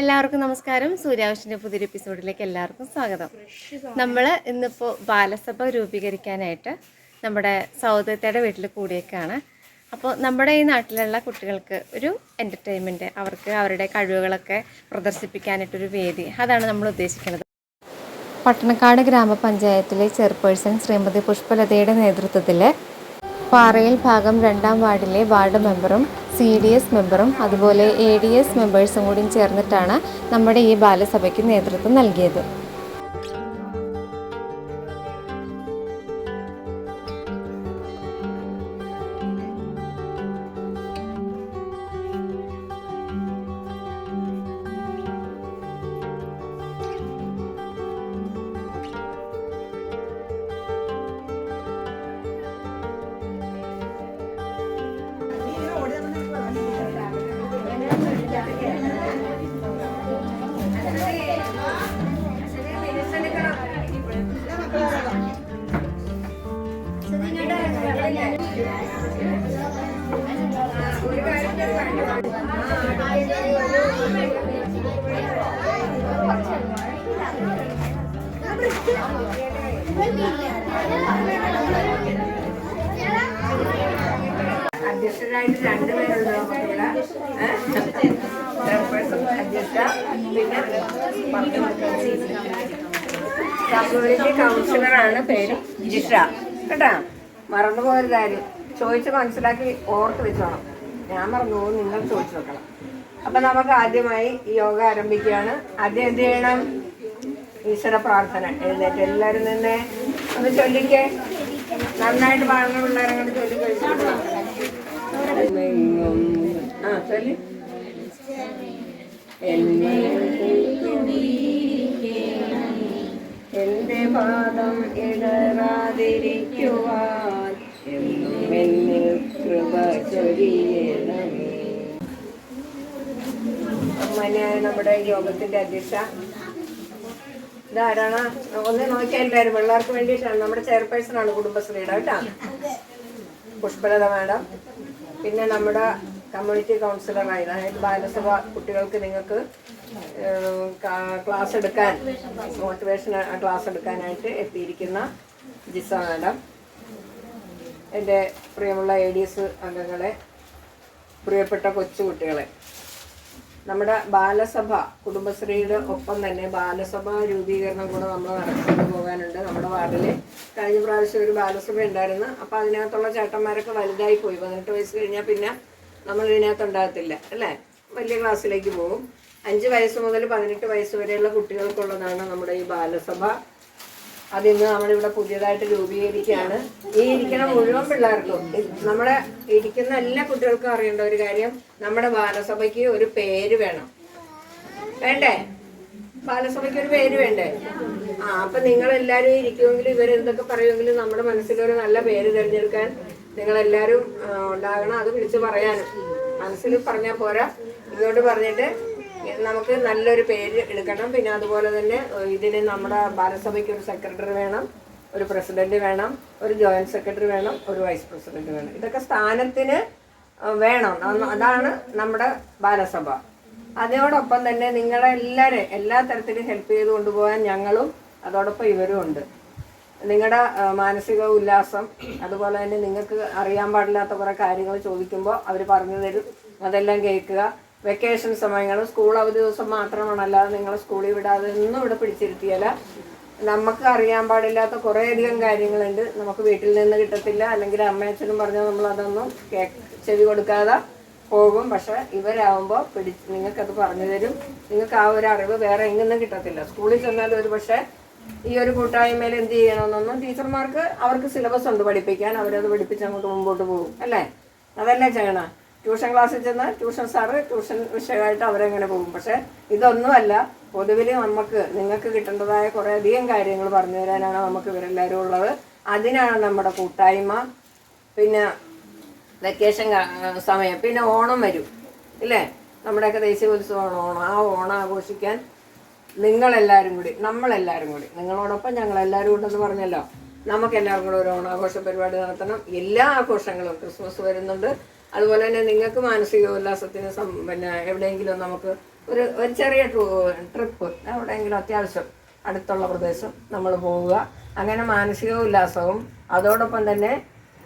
എല്ലാവർക്കും നമസ്കാരം. സൂര്യാവശ്യൻ്റെ പുതിയൊരു എപ്പിസോഡിലേക്ക് എല്ലാവർക്കും സ്വാഗതം. നമ്മൾ ഇന്നിപ്പോൾ ബാലസഭ രൂപീകരിക്കാനായിട്ട് നമ്മുടെ സഹോദരത്തയുടെ വീട്ടിൽ കൂടിയേക്കാണ്. അപ്പോൾ നമ്മുടെ ഈ നാട്ടിലുള്ള കുട്ടികൾക്ക് ഒരു എൻ്റർടൈൻമെൻറ്റ്, അവർക്ക് അവരുടെ കഴിവുകളൊക്കെ പ്രദർശിപ്പിക്കാനായിട്ടൊരു വേദി, അതാണ് നമ്മൾ ഉദ്ദേശിക്കുന്നത്. പട്ടണക്കാട് ഗ്രാമപഞ്ചായത്തിലെ ചെയർപേഴ്സൺ ശ്രീമതി പുഷ്പലതയുടെ നേതൃത്വത്തിൽ പാറയിൽ ഭാഗം 2-ാം വാർഡിലെ വാർഡ് മെമ്പറും CDS മെമ്പറും അതുപോലെ ADS മെമ്പേഴ്സും കൂടി ചേർന്നിട്ടാണ് നമ്മുടെ ഈ ബാലസഭയ്ക്ക് നേതൃത്വം നൽകിയത്. അധ്യക്ഷരായിട്ട് 2 പേരുണ്ട്. അധ്യക്ഷ, പിന്നെ കമ്മ്യൂണിറ്റി കൗൺസിലറാണ് പേര് ജിഷ. കേട്ടാ, മറന്നുപോയതാരും ചോദിച്ച് മനസ്സിലാക്കി ഓർത്ത് വെച്ചോണം. ഞാൻ മറന്നു പോകും, നിങ്ങൾ ചോദിച്ചു വെക്കണം. അപ്പൊ നമുക്ക് ആദ്യമായി ഈ യോഗ ആരംഭിക്കുകയാണ്. ആദ്യം എന്ത് ചെയ്യണം? ഈശ്വര പ്രാർത്ഥന. എഴുന്നേറ്റ് എല്ലാവരും നിന്ന് ഒന്ന് ചൊല്ലിക്കേ. നന്നായിട്ട് പാടുന്ന പിള്ളേരെ കൊണ്ട് ചൊല്ലി കഴിച്ചിട്ട് ചൊല്ലി. എന്റെ പാദം ഇടറാതിരിക്കുവാൻ എന്നിൽ കൃപ ചൊരിയണമേ. നമ്മുടെ യോഗത്തിന്റെ അധ്യക്ഷ ഇതാരാണ്? ഒന്ന് നോക്കിയാൽ എല്ലാവരും പിള്ളേർക്ക് വേണ്ടിയിട്ടാണ്. നമ്മുടെ ചെയർപേഴ്സൺ ആണ് കുടുംബശ്രീയുടെ, കേട്ടാ, പുഷ്പലത മാഡം. പിന്നെ നമ്മുടെ കമ്മ്യൂണിറ്റി കൗൺസിലറായി, അതായത് ബാലസഭ കുട്ടികൾക്ക് നിങ്ങൾക്ക് ക്ലാസ് എടുക്കാൻ, മോട്ടിവേഷൻ ക്ലാസ് എടുക്കാനായിട്ട് എത്തിയിരിക്കുന്ന ജിസ മാഡം. എൻ്റെ പ്രിയമുള്ള ADS അംഗങ്ങളെ, പ്രിയപ്പെട്ട കൊച്ചുകുട്ടികളെ, നമ്മുടെ ബാലസഭ കുടുംബശ്രീയുടെ ഒപ്പം തന്നെ ബാലസഭ രൂപീകരണം കൂടെ നമ്മൾ നടത്തിക്കൊണ്ട് പോകാനുണ്ട്. നമ്മുടെ വാർഡിൽ കഴിഞ്ഞ പ്രാവശ്യം ഒരു ബാലസഭ ഉണ്ടായിരുന്നു. അപ്പോൾ അതിനകത്തുള്ള ചേട്ടന്മാരൊക്കെ വലുതായി പോയി. 18 വയസ്സ് കഴിഞ്ഞാൽ പിന്നെ നമ്മൾ ഇതിനകത്ത് ഉണ്ടാകത്തില്ല, അല്ലേ? വലിയ ക്ലാസ്സിലേക്ക് പോകും. 5 വയസ്സ് മുതൽ 18 വയസ്സ് വരെയുള്ള കുട്ടികൾക്കുള്ളതാണ് നമ്മുടെ ഈ ബാലസഭ. അതിന്ന് നമ്മളിവിടെ പുതിയതായിട്ട് രൂപീകരിക്കുകയാണ്. ഈ ഇരിക്കുന്ന മുഴുവൻ പിള്ളേർക്കും, നമ്മുടെ ഇരിക്കുന്ന എല്ലാ കുട്ടികൾക്കും അറിയേണ്ട ഒരു കാര്യം, നമ്മുടെ ബാലസഭയ്ക്ക് ഒരു പേര് വേണം. വേണ്ടേ? ബാലസഭയ്ക്ക് ഒരു പേര് വേണ്ടേ? അപ്പൊ നിങ്ങളെല്ലാവരും ഇരിക്കുമെങ്കിലും ഇവരെന്തൊക്കെ പറയുമെങ്കിലും നമ്മുടെ മനസ്സിലൊരു നല്ല പേര് തിരഞ്ഞെടുക്കാൻ നിങ്ങളെല്ലാവരും ഉണ്ടാകണം. അത് വിളിച്ച് പറയാനും. മനസ്സിൽ പറഞ്ഞാൽ പോരാ, ഇങ്ങോട്ട് പറഞ്ഞിട്ട് നമുക്ക് നല്ലൊരു പേര് എടുക്കണം. പിന്നെ അതുപോലെ തന്നെ ഇതിന് നമ്മുടെ ബാലസഭയ്ക്ക് ഒരു സെക്രട്ടറി വേണം, ഒരു പ്രസിഡന്റ് വേണം, ഒരു ജോയിന്റ് സെക്രട്ടറി വേണം, ഒരു വൈസ് പ്രസിഡന്റ് വേണം. ഇതൊക്കെ സ്ഥാനത്തിന് വേണം. അതാണ് നമ്മുടെ ബാലസഭ. അതിനോടൊപ്പം തന്നെ നിങ്ങളെല്ലാവരും എല്ലാ തരത്തിലും ഹെൽപ്പ് ചെയ്ത് കൊണ്ടുപോകാൻ ഞങ്ങളും അതോടൊപ്പം ഇവരും ഉണ്ട്. നിങ്ങളുടെ മാനസിക ഉല്ലാസം, അതുപോലെ തന്നെ നിങ്ങൾക്ക് അറിയാൻ പാടില്ലാത്ത കുറേ കാര്യങ്ങൾ ചോദിക്കുമ്പോൾ അവർ പറഞ്ഞു തരും. അതെല്ലാം കേൾക്കുക. വെക്കേഷൻ സമയങ്ങളും സ്കൂൾ അവധി ദിവസം മാത്രമാണ്, അല്ലാതെ നിങ്ങൾ സ്കൂളിൽ വിടാതെ ഒന്നും ഇവിടെ പിടിച്ചിരുത്തിയല്ല. നമുക്ക് അറിയാൻ പാടില്ലാത്ത കുറേയധികം കാര്യങ്ങളുണ്ട്. നമുക്ക് വീട്ടിൽ നിന്ന് കിട്ടത്തില്ല, അല്ലെങ്കിൽ അമ്മയച്ഛനും പറഞ്ഞാൽ നമ്മൾ അതൊന്നും ചെവി കൊടുക്കാതെ പോകും. പക്ഷെ ഇവരാകുമ്പോൾ നിങ്ങൾക്കത് പറഞ്ഞു തരും. നിങ്ങൾക്ക് ആ ഒരു അറിവ് വേറെ എങ്ങൊന്നും കിട്ടത്തില്ല. സ്കൂളിൽ ചെന്നാലും ഒരു പക്ഷേ ഈ ഒരു കൂട്ടായ്മയിൽ എന്ത് ചെയ്യണമെന്നൊന്നും ടീച്ചർമാർക്ക്, അവർക്ക് സിലബസ് ഉണ്ട് പഠിപ്പിക്കാൻ, അവരത് പഠിപ്പിച്ച് അങ്ങോട്ട് മുമ്പോട്ട് പോകും, അല്ലേ? അതല്ലേ ചെയ്യണം. ട്യൂഷൻ ക്ലാസ്സിൽ ചെന്ന് ട്യൂഷൻ സാറ് ട്യൂഷൻ വിഷയമായിട്ട് അവരെങ്ങനെ പോകും. പക്ഷെ ഇതൊന്നുമല്ല. പൊതുവിൽ നിങ്ങൾക്ക് കിട്ടേണ്ടതായ കുറേ അധികം കാര്യങ്ങൾ പറഞ്ഞു തരാനാണ് നമുക്ക് ഇവരെല്ലാവരും ഉള്ളത്. അതിനാണ് നമ്മുടെ കൂട്ടായ്മ. പിന്നെ വെക്കേഷൻ സമയം, പിന്നെ ഓണം വരും, ഇല്ലേ? നമ്മുടെയൊക്കെ ദേശീയോത്സവമാണ് ഓണം. ആ ഓണം ആഘോഷിക്കാൻ നിങ്ങളെല്ലാവരും കൂടി, നമ്മളെല്ലാവരും കൂടി, നിങ്ങളോടൊപ്പം ഞങ്ങളെല്ലാവരും ഉണ്ടെന്ന് പറഞ്ഞല്ലോ. നമുക്കെല്ലാവർക്കും കൂടെ ഒരു ഓണാഘോഷ പരിപാടി നടത്തണം. എല്ലാ ആഘോഷങ്ങളും, ക്രിസ്മസ് വരുന്നുണ്ട്, അതുപോലെ തന്നെ നിങ്ങൾക്ക് മാനസിക ഉല്ലാസത്തിന് പിന്നെ എവിടെയെങ്കിലും നമുക്ക് ഒരു ചെറിയ ട്രിപ്പ് എവിടെയെങ്കിലും അത്യാവശ്യം അടുത്തുള്ള പ്രദേശം നമ്മൾ പോവുക. അങ്ങനെ മാനസിക ഉല്ലാസവും അതോടൊപ്പം തന്നെ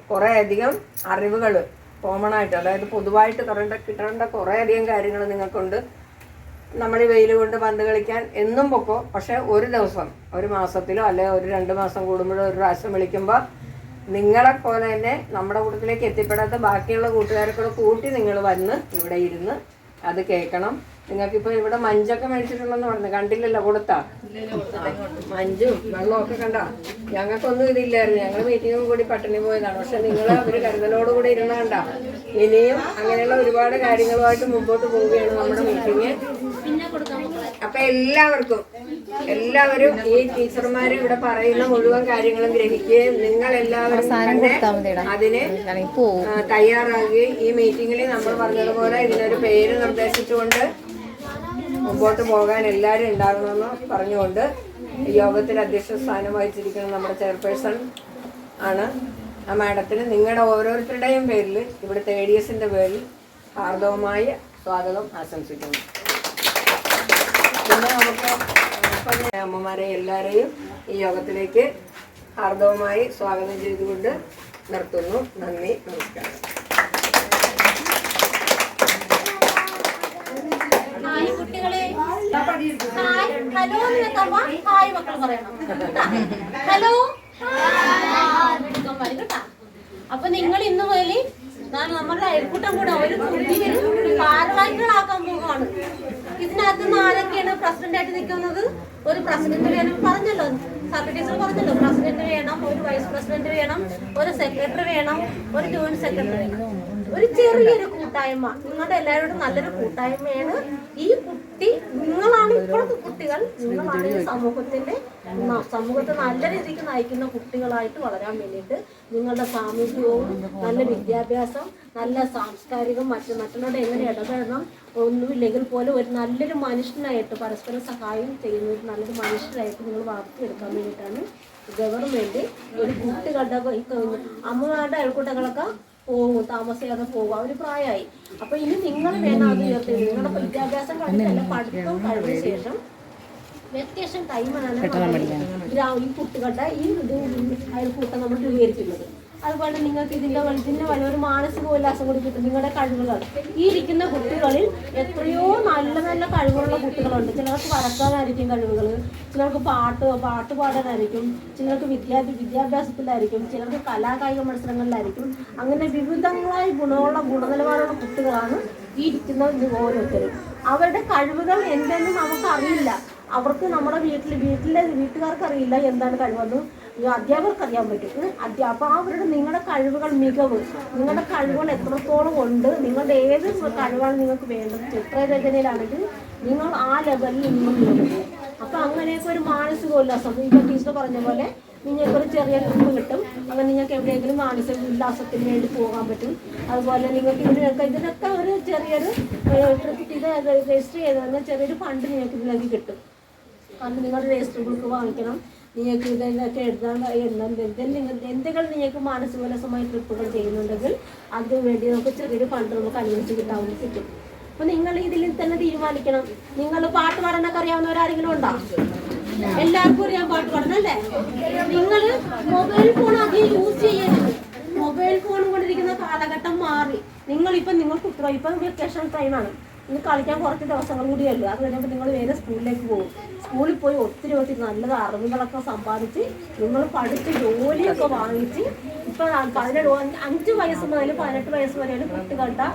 കുറേയധികം അറിവുകൾ കോമൺ ആയിട്ട്, അതായത് പൊതുവായിട്ട് കിട്ടേണ്ട കുറേയധികം കാര്യങ്ങൾ നിങ്ങൾക്കുണ്ട്. നമ്മൾ ഈ വെയിൽ കൊണ്ട് പന്ത് കളിക്കാൻ എന്നും പൊക്കോ, പക്ഷെ ഒരു ദിവസം, ഒരു മാസത്തിലോ അല്ലെങ്കിൽ ഒരു 2 മാസം കൂടുമ്പോഴോ ഒരു പ്രാവശ്യം വിളിക്കുമ്പോൾ നിങ്ങളെപ്പോലെ തന്നെ നമ്മുടെ കൂട്ടത്തിലേക്ക് എത്തിപ്പെടാത്ത ബാക്കിയുള്ള കൂട്ടുകാരെ കൂട്ടി നിങ്ങൾ വന്ന് ഇവിടെ ഇരുന്ന് അത് കേൾക്കണം. നിങ്ങൾക്കിപ്പോൾ ഇവിടെ മഞ്ചൊക്കെ മേടിച്ചിട്ടുണ്ടെന്ന് പറഞ്ഞു, കണ്ടില്ലല്ലോ? കൊടുത്താ മഞ്ചും വെള്ളമൊക്കെ കണ്ട. ഞങ്ങൾക്കൊന്നും ഇതില്ലായിരുന്നു, ഞങ്ങൾ മീറ്റിംഗ് കൂടി പട്ടിണി പോയതാണ്. പക്ഷെ നിങ്ങൾ ഒരു കരുതലോടുകൂടി ഇരുന്ന കണ്ട. ഇനിയും അങ്ങനെയുള്ള ഒരുപാട് കാര്യങ്ങളുമായിട്ട് മുമ്പോട്ട് പോവുകയാണ് നമ്മുടെ മീറ്റിംഗ്. അപ്പൊ എല്ലാവരും ഈ ടീച്ചർമാർ ഇവിടെ പറയുന്ന മുഴുവൻ കാര്യങ്ങളും ഗ്രഹിക്കുകയും നിങ്ങൾ എല്ലാവരും അതിന് തയ്യാറാകുകയും ഈ മീറ്റിംഗിൽ നമ്മൾ പറഞ്ഞതുപോലെ ഇതിനൊരു പേര് നിർദ്ദേശിച്ചുകൊണ്ട് മുമ്പോട്ട് പോകാൻ എല്ലാവരും ഉണ്ടാകണമെന്ന് പറഞ്ഞുകൊണ്ട് യോഗത്തിൽ അധ്യക്ഷ സ്ഥാനം വഹിച്ചിരിക്കുന്ന നമ്മുടെ ചെയർപേഴ്സൺ ആണ് ആ മാഡത്തിന് നിങ്ങളുടെ ഓരോരുത്തരുടെയും പേരിൽ ഇവിടുത്തെ ADSന്റെ പേരിൽ ഹാർദവമായ സ്വാഗതം ആശംസിക്കുന്നു. പിന്നെ നമുക്ക് അമ്മമാരെ എല്ലാവരെയും ഈ യോഗത്തിലേക്ക് ഹാർദവമായി സ്വാഗതം ചെയ്തുകൊണ്ട് നിർത്തുന്നു. നന്ദി, നമസ്കാരം. അപ്പൊ നിങ്ങൾ ഇന്ന് മുതൽ നമ്മുടെ അയൽക്കൂട്ടം കൂടെ ഒരു ഭാരവാഹികളാക്കാൻ പോവുകയാണ്. ഇതിനകത്ത് നിന്ന് ആരൊക്കെയാണ് പ്രസിഡന്റ് ആയിട്ട് നിൽക്കുന്നത്? ഒരു പ്രസിഡന്റ് വേണം, പറഞ്ഞല്ലോ സെക്രട്ടറീസ് പറഞ്ഞല്ലോ. പ്രസിഡന്റ് വേണം, ഒരു വൈസ് പ്രസിഡന്റ് വേണം, ഒരു സെക്രട്ടറി വേണം, ഒരു ജോയിന്റ് സെക്രട്ടറി വേണം. ഒരു ചെറിയൊരു കൂട്ടായ്മ, നിങ്ങളുടെ എല്ലാവരോടും നല്ലൊരു കൂട്ടായ്മയാണ്. ഈ കുട്ടി നിങ്ങളാണ്, ഇപ്പോഴത്തെ കുട്ടികൾ നിങ്ങളാണ് ഈ സമൂഹത്തെ നല്ല രീതിക്ക് നയിക്കുന്ന കുട്ടികളായിട്ട് വളരാൻ വേണ്ടിയിട്ട് നിങ്ങളുടെ സാമൂഹികവും നല്ല വിദ്യാഭ്യാസം, നല്ല സാംസ്കാരികം, മറ്റുള്ളവരുടെ എങ്ങനെ ഇടപെടണം ഒന്നുമില്ലെങ്കിൽ പോലും ഒരു നല്ലൊരു മനുഷ്യനായിട്ട് പരസ്പരം സഹായം ചെയ്യുന്ന ഒരു നല്ലൊരു മനുഷ്യരായിട്ട് നിങ്ങൾ വളർത്തിയെടുക്കാൻ വേണ്ടിയിട്ടാണ് ഗവൺമെന്റ് ഒരു കുട്ടികളുടെ അമ്മമാരുടെ അയൽക്കൂട്ടങ്ങളൊക്കെ പോകും, താമസിയാതെ പോകും. ഒരു പ്രായമായി. അപ്പൊ ഇനി നിങ്ങൾ വേണം അത് ഉയർത്തി. നിങ്ങളുടെ വിദ്യാഭ്യാസം കഴിഞ്ഞല്ല, പഠിത്തം കഴിഞ്ഞ ശേഷം വെക്കേഷൻ ടൈമാണ് ഈ കുട്ടികളുടെ ഈ അയൽക്കൂട്ടം നമ്മൾ രൂപീകരിക്കുന്നത്. അതുപോലെ നിങ്ങൾക്ക് ഇതിൻ്റെ വലിയൊരു മാനസിക ഉല്ലാസം കൂടി കിട്ടും. നിങ്ങളുടെ കഴിവുകൾ, ഈ ഇരിക്കുന്ന കുട്ടികളിൽ എത്രയോ നല്ല നല്ല കഴിവുള്ള കുട്ടികളുണ്ട്. ചിലർക്ക് വരക്കാനായിരിക്കും കഴിവുകൾ, ചിലർക്ക് പാട്ട് പാടാനായിരിക്കും, ചിലർക്ക് വിദ്യാഭ്യാസത്തിലായിരിക്കും, ചിലർക്ക് കലാകായിക മത്സരങ്ങളിലായിരിക്കും. അങ്ങനെ വിവിധങ്ങളായ ഗുണനിലവാരമുള്ള കുട്ടികളാണ് ഈ ഇരിക്കുന്ന ഓരോരുത്തരും. അവരുടെ കഴിവുകൾ എന്തെന്ന് നമുക്കറിയില്ല. അവർക്ക് നമ്മുടെ വീട്ടുകാർക്ക് അറിയില്ല എന്താണ് കഴിവെന്ന്, അധ്യാപകർക്ക് അറിയാൻ പറ്റും. അപ്പോൾ അവരുടെ നിങ്ങളുടെ കഴിവുകൾ, നിങ്ങളുടെ കഴിവുകൾ എത്രത്തോളം ഉണ്ട്, നിങ്ങളുടെ ഏത് കഴിവാണ് നിങ്ങൾക്ക് വേണ്ടത്. ചിത്രരചനയിലാണെങ്കിൽ നിങ്ങൾ ആ ലെവലിൽ നിങ്ങൾ. അപ്പോൾ അങ്ങനെയൊക്കെ ഒരു മാനസിക ഉല്ലാസം, ഇപ്പോൾ ടീച്ചർ പറഞ്ഞ പോലെ നിങ്ങൾക്കൊരു ചെറിയ ട്രിപ്പ് കിട്ടും. അങ്ങനെ നിങ്ങൾക്ക് എവിടെയെങ്കിലും മാനസിക ഉല്ലാസത്തിന് വേണ്ടി പോകാൻ പറ്റും. അതുപോലെ നിങ്ങൾക്ക് ഇതിനൊക്കെ ഒരു ചെറിയൊരു ട്രിപ്പ് ഇത് രജിസ്റ്റർ ചെയ്തതെന്ന് ചെറിയൊരു ഫണ്ട് നിങ്ങൾക്ക് ഇതിലേക്ക് കിട്ടും. കാരണം നിങ്ങളുടെ രജിസ്റ്റർ ബുക്ക് വാങ്ങിക്കണം. നിങ്ങൾക്ക് ഇതിനൊക്കെ എന്തെങ്കിലും നിങ്ങൾക്ക് മാനസികോല്ലാസമായ ട്രിപ്പുകൾ ചെയ്യുന്നുണ്ടെങ്കിൽ അതിനു വേണ്ടി നമുക്ക് ചെറിയൊരു ഫണ്ട് നമുക്ക് അനുവദിച്ച് കിട്ടും. അപ്പോൾ നിങ്ങൾ ഇതിൽ തന്നെ തീരുമാനിക്കണം. നിങ്ങൾ പാട്ട് പാടാനൊക്കെ അറിയാവുന്നവരാരെങ്കിലും ഉണ്ടോ? എല്ലാവർക്കും അറിയാൻ പാട്ട് പാടണം അല്ലേ? നിങ്ങൾ മൊബൈൽ ഫോൺ അധികം യൂസ് ചെയ്യരുത്. മൊബൈൽ ഫോൺ കൊണ്ടിരിക്കുന്ന കാലഘട്ടം മാറി. നിങ്ങൾക്ക് ഇപ്പം വെക്കേഷൻ ടൈമാണ്. ഇനി കളിക്കാൻ കുറച്ച് ദിവസങ്ങൾ കൂടിയല്ലോ. അത് കഴിയുമ്പോൾ നിങ്ങൾ വേറെ സ്കൂളിലേക്ക് പോകും. സ്കൂളിൽ പോയി ഒത്തിരി നല്ല അറിവുകളൊക്കെ സമ്പാദിച്ച് നിങ്ങൾ പഠിച്ച് ജോലിയൊക്കെ വാങ്ങിച്ച് ഇപ്പം 5 വയസ്സ് മുതൽ 18 വയസ്സ് വരെയാണ് കുട്ടികളുടെ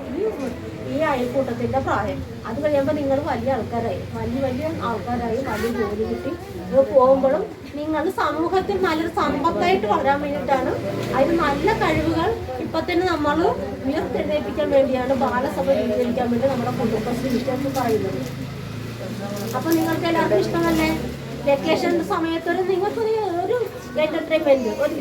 ഈ അയൽക്കൂട്ടത്തിൻ്റെ പ്രായം. അത് കഴിയുമ്പോൾ നിങ്ങൾ വലിയ ആൾക്കാരായി വലിയ ജോലി കിട്ടി പോകുമ്പോഴും നിങ്ങൾ സമൂഹത്തിൽ നല്ലൊരു സമ്പത്തായിട്ട് വളരാൻ വേണ്ടിയിട്ടാണ്. അതിന് നല്ല കഴിവുകൾ ഇപ്പം തന്നെ നമ്മൾ ഉയർത്തെഴുന്നേൽപ്പിക്കാൻ വേണ്ടിയാണ് ബാലസഭ രൂപീകരിക്കാൻ വേണ്ടി നമ്മുടെ കുടുംബശ്രീ വിഷയത്തിൽ പറയുന്നത്. അപ്പം നിങ്ങൾക്ക് എല്ലാവർക്കും ഇഷ്ടമല്ലേ? വെക്കേഷൻ സമയത്തൊരു നിങ്ങൾക്കൊരു എന്റർടൈൻമെന്റ്, ഒരു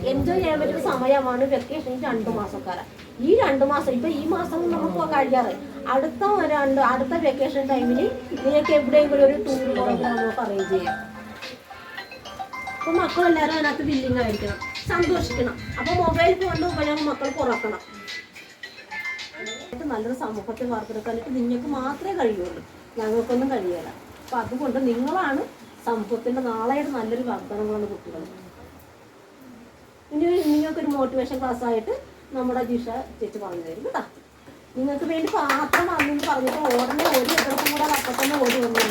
എൻജോയ് ചെയ്യാൻ പറ്റുന്ന സമയമാണ് വെക്കേഷൻ. 2 മാസക്കാലം. ഈ 2 മാസം ഇപ്പൊ ഈ മാസം നമുക്ക് കഴിയാറ്. അടുത്ത വെക്കേഷൻ ടൈമിന് നിങ്ങൾക്ക് എവിടെയെങ്കിലും ഒരു ടൂർ പ്രോഗ്രാം നമുക്ക് അറേഞ്ച് ചെയ്യാം. അപ്പൊ മക്കളെല്ലാവരും അതിനകത്ത് ബില്ലിംഗ് ആയിരിക്കണം, സന്തോഷിക്കണം. അപ്പൊ മൊബൈൽ ഫോണിന്റെ ഉപയോഗം മക്കൾ കുറക്കണം. നാളായിട്ട് നല്ലൊരു സമൂഹത്തെ വാർത്തെടുക്കാനായിട്ട് നിങ്ങൾക്ക് മാത്രമേ കഴിയുള്ളൂ, ഞങ്ങൾക്കൊന്നും കഴിയില്ല. അപ്പം അതുകൊണ്ട് നിങ്ങളാണ് സമൂഹത്തിൻ്റെ നാളെയുടെ നല്ലൊരു വാഗ്ദാനങ്ങളാണ് കുട്ടികൾ. ഇനി നിങ്ങൾക്കൊരു മോട്ടിവേഷൻ ക്ലാസ് ആയിട്ട് നമ്മുടെ ജിഷ ചേച്ചി പറഞ്ഞു തരും കേട്ടോ. നിങ്ങൾക്ക് വേണ്ടി മാത്രം അന്നു പറഞ്ഞിട്ട് ഉടനെ ഒരു എതിർപ്പും കൂടെ അപ്പം തന്നെ ഓടി വന്നു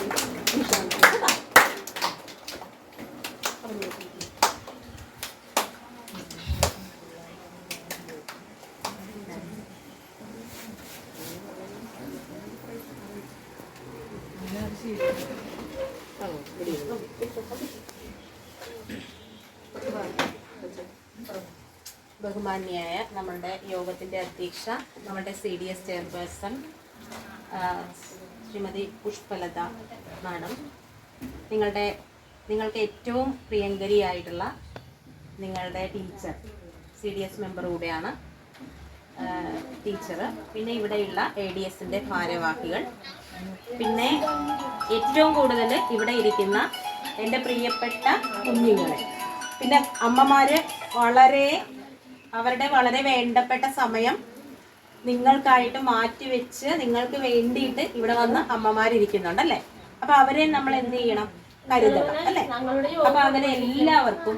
ജിഷ കേട്ടോ. ബഹുമാന്യായ നമ്മളുടെ യോഗത്തിൻ്റെ അധ്യക്ഷ, നമ്മളുടെ CDS chairperson Shrimati Pushpalatha madam, നിങ്ങൾക്ക് ഏറ്റവും പ്രിയങ്കരിയായിട്ടുള്ള നിങ്ങളുടെ ടീച്ചർ, CDS മെമ്പർ കൂടെയാണ് ടീച്ചർ, പിന്നെ ഇവിടെയുള്ള ADSൻ്റെ ഭാരവാഹികൾ, പിന്നെ ഏറ്റവും കൂടുതൽ ഇവിടെ ഇരിക്കുന്ന എൻ്റെ പ്രിയപ്പെട്ട കുഞ്ഞുങ്ങളെ, പിന്നെ അമ്മമാർ അവരുടെ വളരെ വേണ്ടപ്പെട്ട സമയം നിങ്ങൾക്കായിട്ട് മാറ്റിവെച്ച് നിങ്ങൾക്ക് വേണ്ടിയിട്ട് ഇവിടെ വന്ന് അമ്മമാരിയ്ക്കുന്നുണ്ടല്ലേ. അപ്പൊ അവരെ നമ്മൾ എന്ത് ചെയ്യണം? കരുതണം അല്ലേ. അപ്പൊ അങ്ങനെ എല്ലാവർക്കും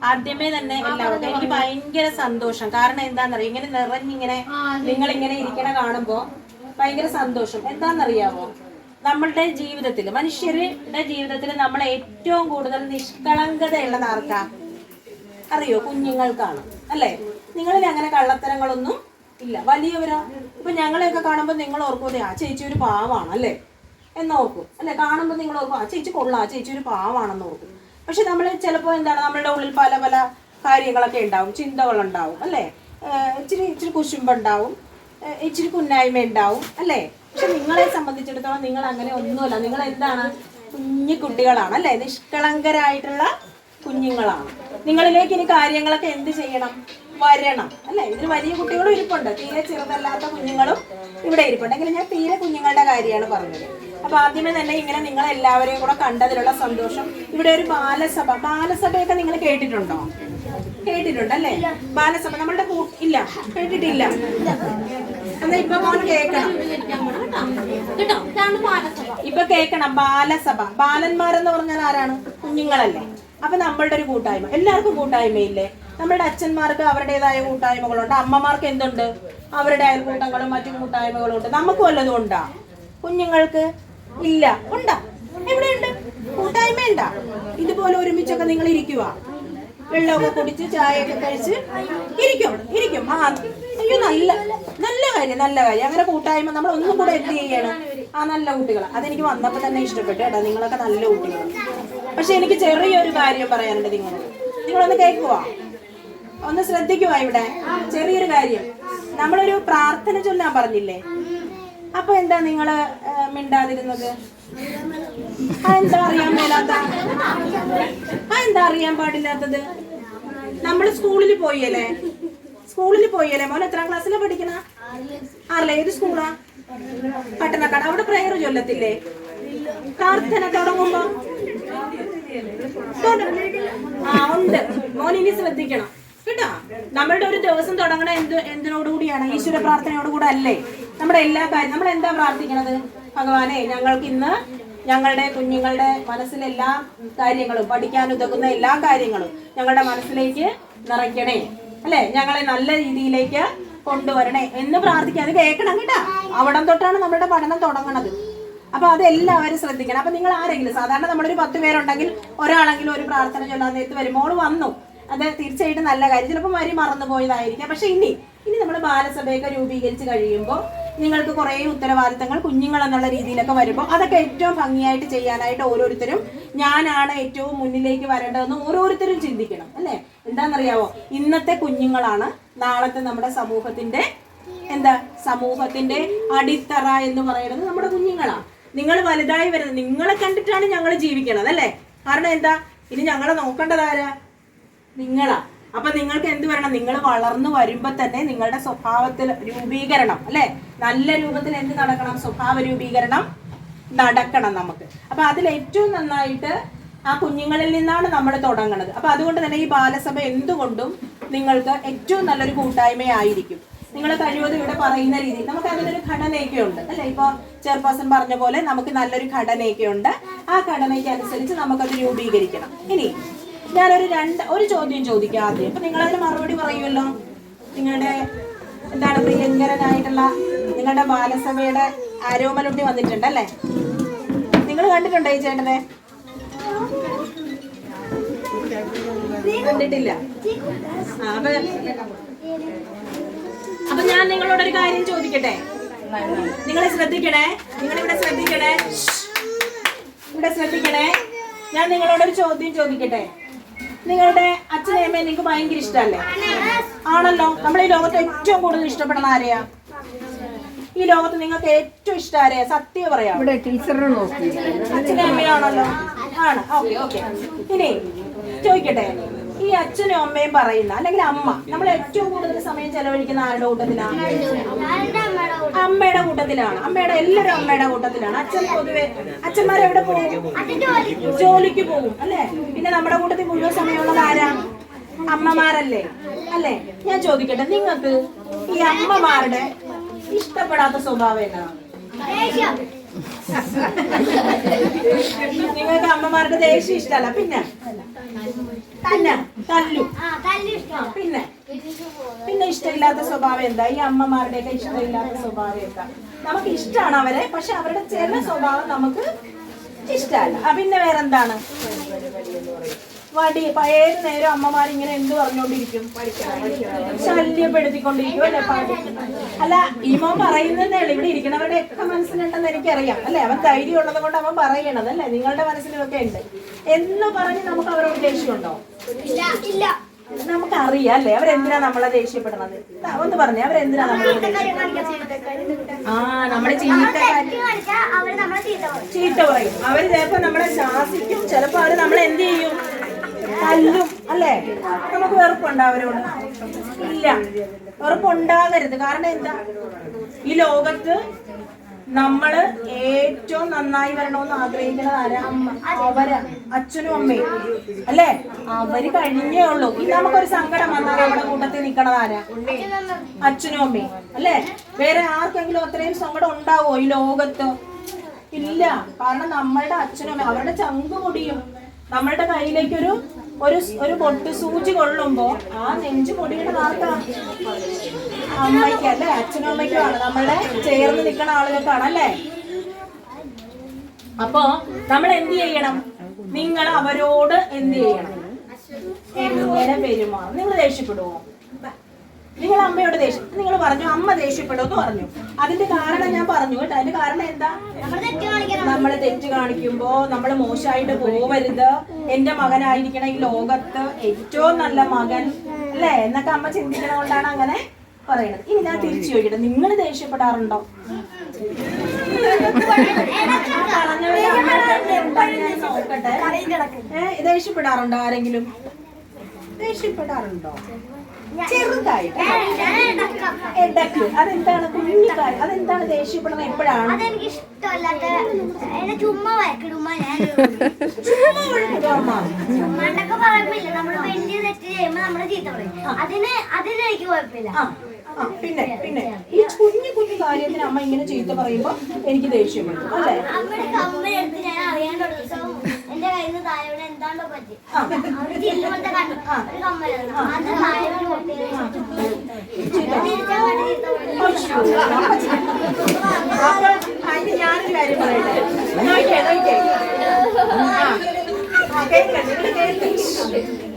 ആദ്യമേ തന്നെ എല്ലാവർക്കും എനിക്ക് ഭയങ്കര സന്തോഷം. കാരണം എന്താണെന്നറിയാം, ഇങ്ങനെ നിറഞ്ഞിങ്ങനെ നിങ്ങളിങ്ങനെ ഇരിക്കണ കാണുമ്പോൾ ഭയങ്കര സന്തോഷം. എന്താണെന്നറിയാമോ, നമ്മളുടെ ജീവിതത്തിൽ, മനുഷ്യരുടെ ജീവിതത്തിൽ നമ്മൾ ഏറ്റവും കൂടുതൽ നിഷ്കളങ്കതയുള്ളത് ആർക്കാ അറിയോ? കുഞ്ഞുങ്ങൾക്കാണ് അല്ലേ. നിങ്ങളിൽ അങ്ങനെ കള്ളത്തരങ്ങളൊന്നും ഇല്ല. വലിയവരോ ഇപ്പൊ ഞങ്ങളെയൊക്കെ കാണുമ്പോൾ നിങ്ങൾ ഓർക്കും ആ ചേച്ചി ഒരു പാവാണ് അല്ലേ എന്നോർക്കും അല്ലെ. കാണുമ്പോൾ നിങ്ങൾ ഓർക്കും ആ ചേച്ചി കൊള്ളാം, ആ ചേച്ചി ഒരു പാവാണെന്ന് ഓർക്കും. പക്ഷെ നമ്മൾ ചിലപ്പോൾ എന്താണ്, നമ്മളുടെ ഉള്ളിൽ പല പല കാര്യങ്ങളൊക്കെ ഉണ്ടാവും, ചിന്തകളുണ്ടാവും അല്ലേ. ഇച്ചിരി കുശുമ്പുണ്ടാവും, ഇച്ചിരി കുന്നായ്മ ഉണ്ടാവും അല്ലേ. പക്ഷെ നിങ്ങളെ സംബന്ധിച്ചിടത്തോളം നിങ്ങൾ അങ്ങനെ ഒന്നുമല്ല. നിങ്ങൾ എന്താണ്? കുഞ്ഞു കുട്ടികളാണ് അല്ലേ, നിഷ്കളങ്കരായിട്ടുള്ള കുഞ്ഞുങ്ങളാണ്. നിങ്ങളിലേക്ക് ഇനി കാര്യങ്ങളൊക്കെ എന്ത് ചെയ്യണം? വരണം അല്ലേ. ഇതിന് വലിയ കുട്ടികളും ഇരിപ്പുണ്ട്, തീരെ ചെറുതല്ലാത്ത കുഞ്ഞുങ്ങളും ഇവിടെ ഇരിപ്പുണ്ടെങ്കിൽ ഞാൻ തീരെ കുഞ്ഞുങ്ങളുടെ കാര്യമാണ് പറഞ്ഞത്. അപ്പൊ ആദ്യമേ തന്നെ ഇങ്ങനെ നിങ്ങളെല്ലാവരെയും കൂടെ കണ്ടതിലുള്ള സന്തോഷം. ഇവിടെ ഒരു ബാലസഭയൊക്കെ നിങ്ങൾ കേട്ടിട്ടുണ്ടോ? കേട്ടിട്ടുണ്ടല്ലേ ബാലസഭ? നമ്മളുടെ ഇല്ല, കേട്ടിട്ടില്ല. എന്നാ ഇപ്പൊ മോൻ കേൾക്കണം, ഇപ്പൊ കേൾക്കണം. ബാലസഭ, ബാലന്മാരെന്ന് പറഞ്ഞാൽ ആരാണ്? കുഞ്ഞുങ്ങളല്ലേ. അപ്പൊ നമ്മളുടെ ഒരു കൂട്ടായ്മ, എല്ലാവർക്കും കൂട്ടായ്മയില്ലേ? നമ്മളുടെ അച്ഛന്മാർക്ക് അവരുടേതായ കൂട്ടായ്മകളുണ്ട്, അമ്മമാർക്ക് എന്തുണ്ട്? അവരുടെ അയൽക്കൂട്ടങ്ങളും മറ്റു കൂട്ടായ്മകളും ഉണ്ട്. നമുക്ക് വല്ലതും ഉണ്ടാ? കുഞ്ഞുങ്ങൾക്ക് ഇല്ല. ഉണ്ടാ? എവിടെയുണ്ട്? കൂട്ടായ്മ ഉണ്ടാ? ഇതുപോലെ ഒരുമിച്ചൊക്കെ നിങ്ങൾ ഇരിക്കുക, വെള്ളമൊക്കെ കുടിച്ച് ചായയൊക്കെ കഴിച്ച് ഇരിക്കും. അയ്യോ നല്ല കാര്യം. അങ്ങനെ കൂട്ടായ്മ നമ്മൾ ഒന്നും കൂടെ എന്ത് ചെയ്യണം? നല്ല കുട്ടികൾ. അതെനിക്ക് വന്നപ്പോൾ തന്നെ ഇഷ്ടപ്പെട്ടു കേട്ടോ. നിങ്ങളൊക്കെ നല്ല കുട്ടികൾ. പക്ഷെ എനിക്ക് ചെറിയൊരു കാര്യം പറയാനുണ്ട്. നിങ്ങളൊന്ന് കേൾക്കുക, ഒന്ന് ശ്രദ്ധിക്കുക. ഇവിടെ ചെറിയൊരു കാര്യം, നമ്മളൊരു പ്രാർത്ഥന ചൊല്ലാൻ പറഞ്ഞില്ലേ? അപ്പൊ എന്താ നിങ്ങള് മിണ്ടാതിരുന്നത്? എന്താ അറിയാൻ മേലാത്ത? എന്താ അറിയാൻ പാടില്ലാത്തത്? നമ്മള് സ്കൂളിൽ പോയല്ലേ മോൻ? എത്രാം ക്ലാസ്സിലാണ് പഠിക്കണ? 6. ഏത് സ്കൂളാ? പട്ടണക്കാട്. അവിടെ പ്രയർ ചൊല്ലത്തില്ലേ? പ്രാർത്ഥന തുടങ്ങുമ്പോ ഉണ്ട്. മോൻ ഇനി ശ്രദ്ധിക്കണം കേട്ടോ. നമ്മളുടെ ഒരു ദിവസം തുടങ്ങണ എന്തിനോടുകൂടിയാണ്? ഈശ്വര പ്രാർത്ഥനയോടുകൂടെ അല്ലേ നമ്മുടെ എല്ലാ കാര്യം. നമ്മൾ എന്താ പ്രാർത്ഥിക്കണത്? ഭഗവാനെ, ഞങ്ങൾക്ക് ഇന്ന് ഞങ്ങളുടെ കുഞ്ഞുങ്ങളുടെ മനസ്സിലെല്ലാ കാര്യങ്ങളും, പഠിക്കാൻ ഉതകുന്ന എല്ലാ കാര്യങ്ങളും ഞങ്ങളുടെ മനസ്സിലേക്ക് നിറയ്ക്കണേ അല്ലെ. ഞങ്ങളെ നല്ല രീതിയിലേക്ക് കൊണ്ടുവരണേ എന്ന് പ്രാർത്ഥിക്കുക. അത് കേൾക്കണം കേട്ടാ. അവിടം തൊട്ടാണ് നമ്മുടെ പഠനം തുടങ്ങണത്. അപ്പൊ അതെല്ലാവരും ശ്രദ്ധിക്കണം. അപ്പൊ നിങ്ങൾ ആരെങ്കിലും, സാധാരണ നമ്മളൊരു 10 പേരുണ്ടെങ്കിൽ ഒരാളെങ്കിലും ഒരു പ്രാർത്ഥന ചൊല്ലാൻ നേരത്ത് വരുമ്പോൾ വന്നു, അത് തീർച്ചയായിട്ടും നല്ല കാര്യം. ചിലപ്പോൾ മറന്നു പോയതായിരിക്കാം. പക്ഷെ ഇനി നമ്മൾ ബാലസഭയൊക്കെ രൂപീകരിച്ച് കഴിയുമ്പോൾ നിങ്ങൾക്ക് കുറേ ഉത്തരവാദിത്തങ്ങൾ കുഞ്ഞുങ്ങൾ എന്നുള്ള രീതിയിലൊക്കെ വരുമ്പോൾ അതൊക്കെ ഏറ്റവും ഭംഗിയായിട്ട് ചെയ്യാനായിട്ട് ഓരോരുത്തരും ഞാനാണ് ഏറ്റവും മുന്നിലേക്ക് വരേണ്ടതെന്ന് ഓരോരുത്തരും ചിന്തിക്കണം അല്ലേ. എന്താണെന്നറിയാവോ? ഇന്നത്തെ കുഞ്ഞുങ്ങളാണ് നാളത്തെ നമ്മുടെ സമൂഹത്തിന്റെ അടിത്തറ എന്ന് പറയുന്നത് നമ്മുടെ കുഞ്ഞുങ്ങളാണ്. നിങ്ങൾ വലുതായി വരുന്നത് നിങ്ങളെ കണ്ടിട്ടാണ് ഞങ്ങൾ ജീവിക്കണത് അല്ലേ. കാരണം എന്താ? ഇനി ഞങ്ങളെ നോക്കേണ്ടതാരാ? നിങ്ങളാ. അപ്പൊ നിങ്ങൾക്ക് എന്ത് വരണം? നിങ്ങൾ വളർന്നു വരുമ്പോ തന്നെ നിങ്ങളുടെ സ്വഭാവത്തിൽ രൂപീകരണം അല്ലെ, നല്ല രൂപത്തിൽ എന്ത് നടക്കണം? സ്വഭാവ രൂപീകരണം നടക്കണം നമുക്ക്. അപ്പൊ അതിൽ ഏറ്റവും നന്നായിട്ട് ആ കുഞ്ഞുങ്ങളിൽ നിന്നാണ് നമ്മൾ തുടങ്ങുന്നത്. അപ്പൊ അതുകൊണ്ട് തന്നെ ഈ ബാലസഭ എന്തുകൊണ്ടും നിങ്ങൾക്ക് ഏറ്റവും നല്ലൊരു കൂട്ടായ്മയായിരിക്കും. നിങ്ങൾ കഴിവതും ഇവിടെ പറയുന്ന രീതി നമുക്ക് അതിനൊരു ഘടനയൊക്കെ ഉണ്ട് അല്ലെ. ഇപ്പൊ ചെയർപേഴ്സൺ പറഞ്ഞ പോലെ നമുക്ക് നല്ലൊരു ഘടനയൊക്കെ ഉണ്ട്. ആ ഘടനയ്ക്ക് അനുസരിച്ച് നമുക്കത് രൂപീകരിക്കണം. ഇനി ഞാനൊരു ചോദ്യം ചോദിക്കാം ആദ്യം. അപ്പൊ നിങ്ങളതിന് മറുപടി പറയുമല്ലോ. നിങ്ങളുടെ എന്താണ് പ്രിയങ്കരനായിട്ടുള്ള നിങ്ങളുടെ ബാലസഭയുടെ ആരോമലുണ്ടി വന്നിട്ടുണ്ട് അല്ലേ? നിങ്ങൾ കണ്ടിട്ടുണ്ടോ ഈ ചേട്ടനെ? കണ്ടിട്ടില്ല. അപ്പൊ ഞാൻ നിങ്ങളോടൊരു കാര്യം ചോദിക്കട്ടെ. നിങ്ങളെ ശ്രദ്ധിക്കണേ, നിങ്ങളിവിടെ ശ്രദ്ധിക്കണേ, ഇവിടെ ശ്രദ്ധിക്കണേ. ഞാൻ നിങ്ങളോടൊരു ചോദ്യം ചോദിക്കട്ടെ. നിങ്ങളുടെ അച്ഛനെയും അമ്മയും നിങ്ങൾക്ക് ഭയങ്കര ഇഷ്ടമല്ലേ? ആണല്ലോ. നമ്മൾ ഈ ലോകത്ത് ഏറ്റവും കൂടുതൽ ഇഷ്ടപ്പെടുന്ന ആരെയാ? ഈ ലോകത്ത് നിങ്ങൾക്ക് ഏറ്റവും ഇഷ്ടം ആരെയാ? സത്യം പറയാം. ഇവിടെ ടീച്ചറിനെ നോക്കി അച്ഛനും അമ്മയാണല്ലോ. ആണ്. Okay okay. ഇനി ചോദിക്കട്ടെ, ഈ അച്ഛനും അമ്മയും പറയുന്ന അല്ലെങ്കിൽ അമ്മ നമ്മൾ ഏറ്റവും കൂടുതൽ സമയം ചെലവഴിക്കുന്ന ആരുടെ കൂട്ടത്തിലാണ്? അമ്മയുടെ കൂട്ടത്തിലാണ്. എല്ലാവരും അമ്മയുടെ കൂട്ടത്തിലാണ്. അച്ഛൻ പൊതുവെ അച്ഛന്മാരെവിടെ പോകും? ജോലിക്ക് പോകും അല്ലേ? പിന്നെ നമ്മുടെ കൂട്ടത്തിൽ മുഴുവൻ സമയമുള്ളത് ആരാ? അമ്മമാരല്ലേ? അല്ലേ? ഞാൻ ചോദിക്കട്ടെ, നിങ്ങൾക്ക് ഈ അമ്മമാരുടെ ഇഷ്ടപ്പെടാത്ത സ്വഭാവം എന്നാണ്? നിങ്ങൾക്ക് അമ്മമാരുടെ ദേഷ്യം ഇഷ്ടമല്ല, പിന്നെ തല്ലു, പിന്നെ ഇഷ്ടമില്ലാത്ത സ്വഭാവം എന്താ? ഈ അമ്മമാരുടെയൊക്കെ ഇഷ്ടമില്ലാത്ത സ്വഭാവം എന്താ? നമുക്ക് ഇഷ്ടമാണ് അവരെ, പക്ഷെ അവരുടെ ചില സ്വഭാവം നമുക്ക് ഇഷ്ടമല്ല. പിന്നെ വേറെന്താണ്? വടി. ഏത് നേരം അമ്മമാരിങ്ങനെ എന്ത് പറഞ്ഞുകൊണ്ടിരിക്കും? ശല്യപ്പെടുത്തിക്കൊണ്ടിരിക്കും അല്ലെ? അല്ല, ഇവൻ പറയുന്നതേ ഉള്ളു. ഇവിടെ ഇരിക്കണവരുടെ ഒക്കെ മനസ്സിലുണ്ടെന്ന് എനിക്കറിയാം അല്ലെ. അവൻ ധൈര്യം ഉള്ളത് കൊണ്ട് അവൻ പറയണത് അല്ലെ. നിങ്ങളുടെ മനസ്സിലൊക്കെ ഉണ്ട് എന്ന് പറഞ്ഞ് നമുക്ക് അവരോട് ദേഷ്യമുണ്ടോ? നമുക്കറിയാം അല്ലേ അവരെന്തിനാ നമ്മളെ ദേഷ്യപ്പെടുന്നത്? ഒന്ന് പറഞ്ഞേ, അവരെന്തിനാ നമ്മളോട് നമ്മളെ ചീത്ത പറയും. അവര് ചിലപ്പോ നമ്മളെ ശാസിക്കും, ചിലപ്പോ അവര് നമ്മളെ എന്ത് ചെയ്യും? തല്ലും അല്ലേ? നമുക്ക് വെറുപ്പുണ്ടോ അവരോട്? ഇല്ല, വെറുപ്പുണ്ടാകരുത്. കാരണം എന്താ? ഈ ലോകത്ത് നമ്മള് ഏറ്റവും നന്നായി വരണമെന്ന് ആഗ്രഹിക്കുന്നത് ആരാ? അവര് അച്ഛനും അമ്മയും അല്ലേ? അവര് കഴിഞ്ഞേ ഉള്ളൂ. ഇനി നമുക്കൊരു സങ്കടം വന്നാൽ നമ്മുടെ കൂട്ടത്തിൽ നിൽക്കണത് ആരാ? അച്ഛനും അമ്മയും അല്ലേ? വേറെ ആർക്കെങ്കിലും അത്രയും സങ്കടം ഉണ്ടാവോ ഈ ലോകത്ത്? ഇല്ല. കാരണം നമ്മളുടെ അച്ഛനും അമ്മയും അവരുടെ ചങ്ക് പൊടിയും. നമ്മളുടെ കയ്യിലേക്കൊരു ഒരു പൊട്ട് സൂചി കൊള്ളുമ്പോ ആ നെഞ്ചു പൊടിയുടെ ആർക്കാ? അമ്മയ്ക്ക് അല്ലേ? അച്ഛനും അമ്മയ്ക്കുമാണ്. നമ്മളെ ചേർന്ന് നിൽക്കുന്ന ആളുകൾക്കാണ് അല്ലേ? അപ്പൊ നമ്മൾ എന്ത് ചെയ്യണം? നിങ്ങൾ അവരോട് എന്ത് ചെയ്യണം? എങ്ങനെ പെരുമാറും? നിങ്ങൾ ദേഷ്യപ്പെടുവോ? നിങ്ങൾ അമ്മയോട് നിങ്ങൾ പറഞ്ഞു അമ്മ ദേഷ്യപ്പെടുമെന്ന് പറഞ്ഞു. അതിന്റെ കാരണം ഞാൻ പറഞ്ഞു കേട്ടോ. അതിന്റെ കാരണം എന്താ? നമ്മൾ തെറ്റ് കാണിക്കുമ്പോ നമ്മൾ മോശമായിട്ട് പോവരുത്. എന്റെ മകനായിരിക്കണം ഈ ലോകത്ത് ഏറ്റവും നല്ല മകൻ അല്ലേ എന്നൊക്കെ അമ്മ ചിന്തിക്കണ കൊണ്ടാണ് അങ്ങനെ പറയണത്. ഇനി ഞാൻ തിരിച്ചു ചോദിക്കട്ടെ, നിങ്ങൾ ദേഷ്യപ്പെടാറുണ്ടോ? നോക്കട്ടെ. ദേഷ്യപ്പെടാറുണ്ടോ ആരെങ്കിലും? ദേഷ്യപ്പെടാറുണ്ടോ? ചെറുതായിട്ട്. അതെന്താണ്? കുഞ്ഞിക്കാര്യം. അതെന്താണ് ദേഷ്യപ്പെടുന്നത്? എപ്പോഴാണ്? പിന്നെ പിന്നെ ഈ കുഞ്ഞു കുഞ്ഞു കാര്യത്തിന് അമ്മ ഇങ്ങനെ ചീത്ത പറയുമ്പോ എനിക്ക് ദേഷ്യം വരും അല്ലേ? ഞാനൊരു കാര്യം പറയട്ടെ.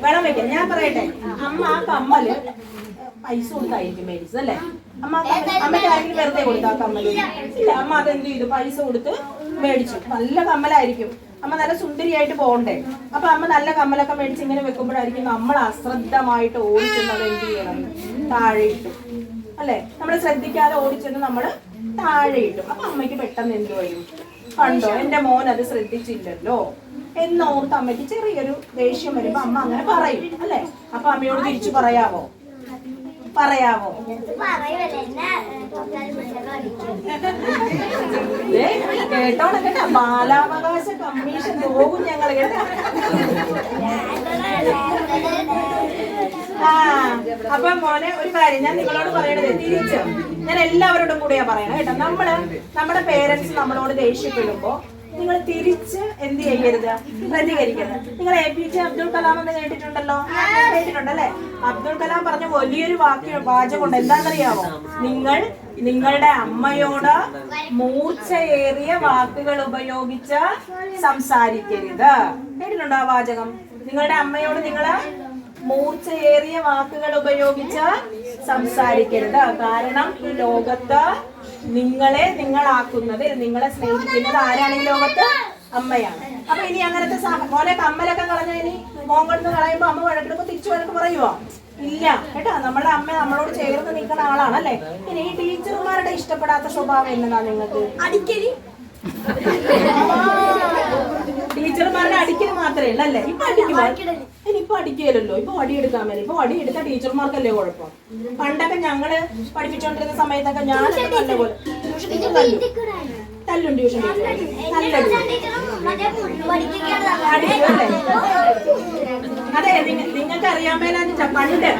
വെള്ളം വെക്കാം. ഞാൻ പറയട്ടെ, അമ്മ ആ കമ്മല് പൈസ കൊടുത്തായിരിക്കും മേടിച്ചത് അല്ലേ? അമ്മയ്ക്ക് ആരെങ്കിലും വെറുതെ കൊടുത്താ കമ്മല്? ഇല്ല, അമ്മ അതെന്ത് ചെയ്തു? പൈസ കൊടുത്ത് മേടിച്ചു. നല്ല കമ്മലായിരിക്കും. അമ്മ നല്ല സുന്ദരിയായിട്ട് പോകണ്ടേ? അപ്പൊ അമ്മ നല്ല കമ്മലൊക്കെ മേടിച്ച് ഇങ്ങനെ വെക്കുമ്പോഴായിരിക്കും നമ്മൾ അശ്രദ്ധമായിട്ട് ഓടിച്ചെന്നത് എന്ത് ചെയ്യണം? താഴെ ഇട്ടു അല്ലെ? നമ്മൾ ശ്രദ്ധിക്കാതെ ഓടിച്ചെന്ന് നമ്മള് താഴെ ഇട്ടു. അപ്പൊ അമ്മയ്ക്ക് പെട്ടെന്ന് എന്ത് വരും? കണ്ടോ, എന്റെ മോൻ അത് ശ്രദ്ധിച്ചില്ലല്ലോ എന്നോർത്ത് അമ്മയ്ക്ക് ചെറിയൊരു ദേഷ്യം വരുമ്പോ അമ്മ അങ്ങനെ പറയും അല്ലെ? അപ്പൊ അമ്മയോട് തിരിച്ചു പറയാവോ? കേട്ടോണ കേട്ടോ, ബാലാവകാശ കമ്മീഷൻ പോകും ഞങ്ങൾ കേട്ടോ. ആ അപ്പൊ മോനെ ഒരു കാര്യം ഞാൻ നിങ്ങളോട് പറയണത് തിരിച്ച് ഞാൻ എല്ലാവരോടും കൂടിയാ പറയണം കേട്ടോ. നമ്മുടെ പേരൻസ് നമ്മളോട് ദേഷ്യപ്പെടുമ്പോ നിങ്ങൾ തിരിച്ച് എന്ത് ചെയ്യരുത്, പ്രതികരിക്കരുത്. നിങ്ങൾ APJ അബ്ദുൽ കലാം എന്ന് കേട്ടിട്ടുണ്ടല്ലോ, കേട്ടിട്ടുണ്ടല്ലേ? അബ്ദുൽ കലാം പറഞ്ഞ വലിയൊരു വാചകമുണ്ട്, എന്താണെന്നറിയാമോ? നിങ്ങളുടെ അമ്മയോട് മൂർച്ചയേറിയ വാക്കുകൾ ഉപയോഗിച്ച് സംസാരിക്കരുത്. കേട്ടിട്ടുണ്ടോ ആ വാചകം? നിങ്ങളുടെ അമ്മയോട് നിങ്ങള് മൂർച്ചയേറിയ വാക്കുകൾ ഉപയോഗിച്ച് സംസാരിക്കരുത്. കാരണം ഈ ലോകത്ത് നിങ്ങളാക്കുന്നത്, നിങ്ങളെ സ്നേഹിക്കുന്നത് ആരാണ് ഈ ലോകത്ത്? അമ്മയാണ്. അപ്പൊ ഇനി അങ്ങനത്തെ മോനെ കമ്മലൊക്കെ കളഞ്ഞ ഇനി മോൻ കൊടുത്ത് കളയുമ്പോ അമ്മ വഴക്കെടുമ്പോ തിരിച്ചു വഴക്ക് പറയുവോ? ഇല്ല കേട്ടോ. നമ്മുടെ അമ്മ നമ്മളോട് ചേർന്ന് നിൽക്കുന്ന ആളാണല്ലേ. ഇനി ഈ ടീച്ചർമാരുടെ ഇഷ്ടപ്പെടാത്ത സ്വഭാവം എന്നതാ നിങ്ങൾക്ക്? അടിക്കല്. ടീച്ചർമാരുടെ അടിക്കൽ മാത്രമേ ഉള്ളൂ അല്ലേ? ഇപ്പൊ ഇനിയിപ്പൊ അടിക്കലല്ലോ, ഇപ്പൊ വടിയെടുക്കാൻ മേലെ. ഇപ്പൊ വടിയെടുത്ത ടീച്ചർമാർക്കല്ലേ കുഴപ്പം. പണ്ടൊക്കെ ഞങ്ങള് പഠിപ്പിച്ചോണ്ടിരുന്ന സമയത്തൊക്കെ ഞാനൊക്കെ നല്ലപോലെ തല്ലും ട്യൂഷൻ അടിക്കുമല്ലേ? അതെ, നിങ്ങൾക്ക് അറിയാൻ മേലാന്ന് വെച്ചാ പണ്ട്,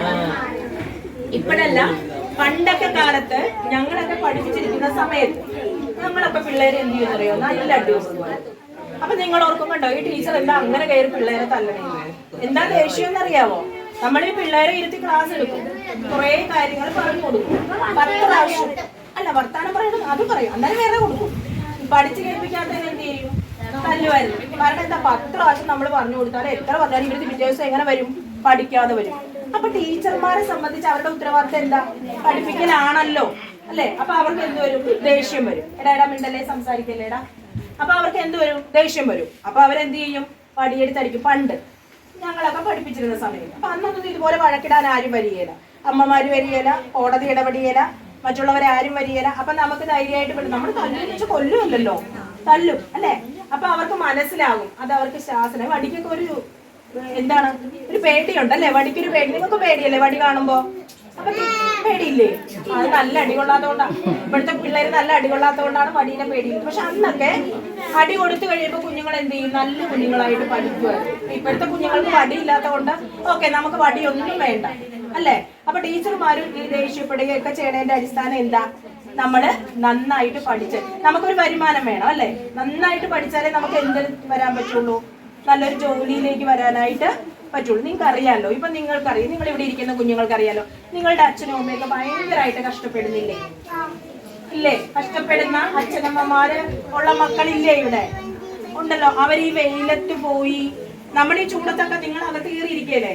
ഇപ്പോഴല്ല, പണ്ടൊക്കെ കാലത്ത് ഞങ്ങളൊക്കെ പഠിപ്പിച്ചിരിക്കുന്ന സമയത്ത് ഞങ്ങളൊക്കെ പിള്ളേരെ എന്ത് ചെയ്യുന്നറിയോ? നല്ല അടിപൊളി. അപ്പൊ നിങ്ങൾ ഓർക്കുമ്പോണ്ടോ ഈ ടീച്ചർ എന്താ അങ്ങനെ കയറി പിള്ളേരെ തല്ലണേ? എന്താ ദേഷ്യം എന്നറിയാവോ? നമ്മൾ ഈ പിള്ളേരെ ഇരുത്തി ക്ലാസ് എടുക്കും, കുറെ കാര്യങ്ങൾ പറഞ്ഞു കൊടുക്കും. 10 പ്രാവശ്യം അല്ല വർത്താനം പറയണം, അത് പറയും, അന്നേരം വേറെ കൊടുക്കും. പഠിച്ചു കേൾപ്പിക്കാത്തതിന് എന്ത് ചെയ്യും? തല്ലുമായിരുന്നു. കാരണം എന്താ? 10 പ്രാവശ്യം നമ്മൾ പറഞ്ഞു കൊടുത്താലും എത്ര പറഞ്ഞാലും ഇവർക്ക് പിറ്റേ ദിവസം എങ്ങനെ വരും? പഠിക്കാതെ വരും. അപ്പൊ ടീച്ചർമാരെ സംബന്ധിച്ച് അവരുടെ ഉത്തരവാദിത്തം എന്താ? പഠിപ്പിക്കലാണല്ലോ അല്ലെ? അപ്പൊ അവർക്ക് എന്ത് വരും? ദേഷ്യം വരും. എടാ മിണ്ടല്ലേ, സംസാരിക്കല്ലേടാ. അപ്പൊ അവർക്ക് എന്ത് വരും? ദേഷ്യം വരും. അപ്പൊ അവരെന്ത് ചെയ്യും? വടിയെടുത്തടിക്കും. പണ്ട് ഞങ്ങളൊക്കെ പഠിപ്പിച്ചിരുന്ന സമയത്ത് അപ്പൊ അന്നൊന്നും ഇതുപോലെ വഴക്കിടാൻ ആരും വരികയില്ല, അമ്മമാര് വരികയില്ല, കോടതി ഇടപെടുകയില്ല, മറ്റുള്ളവരെ ആരും വരികയില്ല. അപ്പൊ നമുക്ക് ധൈര്യമായിട്ട് പെടും. നമ്മൾ തല്ലും വെച്ച് കൊല്ലുമല്ലോ, തല്ലും അല്ലെ? അപ്പൊ അവർക്ക് മനസ്സിലാകും, അത് അവർക്ക് ശാസനം. വടിക്കൊക്കെ ഒരു എന്താണ്, ഒരു പേടിയുണ്ടല്ലേ? വടിക്കൊരു പേടി. നിങ്ങൾക്ക് പേടിയല്ലേ വടി കാണുമ്പോ? അപ്പൊ പേടിയില്ലേ? അത് നല്ല അടികൊള്ളാത്തതുകൊണ്ടാണ്. ഇപ്പോഴത്തെ പിള്ളേര് നല്ല അടികൊള്ളാത്തതുകൊണ്ടാണ് വടീനെ പേടിയില്ല. പക്ഷെ അന്നൊക്കെ അടി കൊടുത്തു കഴിയുമ്പോ കുഞ്ഞുങ്ങൾ എന്ത് ചെയ്യും? നല്ല കുഞ്ഞുങ്ങളായിട്ട് പഠിക്കുമായിരുന്നു. ഇപ്പോഴത്തെ കുഞ്ഞുങ്ങൾക്ക് വടിയില്ലാത്തതുകൊണ്ട് ഓക്കെ, നമുക്ക് വടിയൊന്നും വേണ്ട അല്ലേ? അപ്പൊ ടീച്ചർമാരും ഈ ദേഷ്യപ്പെടുകയൊക്കെ ചെയ്യണതിന്റെ അടിസ്ഥാനം എന്താ? നമ്മള് നന്നായിട്ട് പഠിച്ച് നമുക്കൊരു വരുമാനം വേണം അല്ലെ? നന്നായിട്ട് പഠിച്ചാലേ നമുക്ക് എന്ത് വരാൻ പറ്റുള്ളൂ? നല്ലൊരു ജോലിയിലേക്ക് വരാനായിട്ട് പറ്റുള്ളൂ. നിങ്ങൾക്ക് അറിയാലോ, ഇപ്പൊ നിങ്ങൾക്കറിയാം, നിങ്ങൾ ഇവിടെ ഇരിക്കുന്ന കുഞ്ഞുങ്ങൾക്ക് അറിയാലോ, നിങ്ങളുടെ അച്ഛനും അമ്മയൊക്കെ ഭയങ്കരമായിട്ട് കഷ്ടപ്പെടുന്നില്ലേ? ഇല്ലേ? കഷ്ടപ്പെടുന്ന അച്ഛനമ്മമാര് ഉള്ള മക്കളില്ലേ ഇവിടെ? ഉണ്ടല്ലോ. അവർ ഈ വെയിലത്ത് പോയി, നമ്മുടെ ഈ ചൂടത്തൊക്കെ നിങ്ങൾ അകത്ത് കയറിയിരിക്കല്ലേ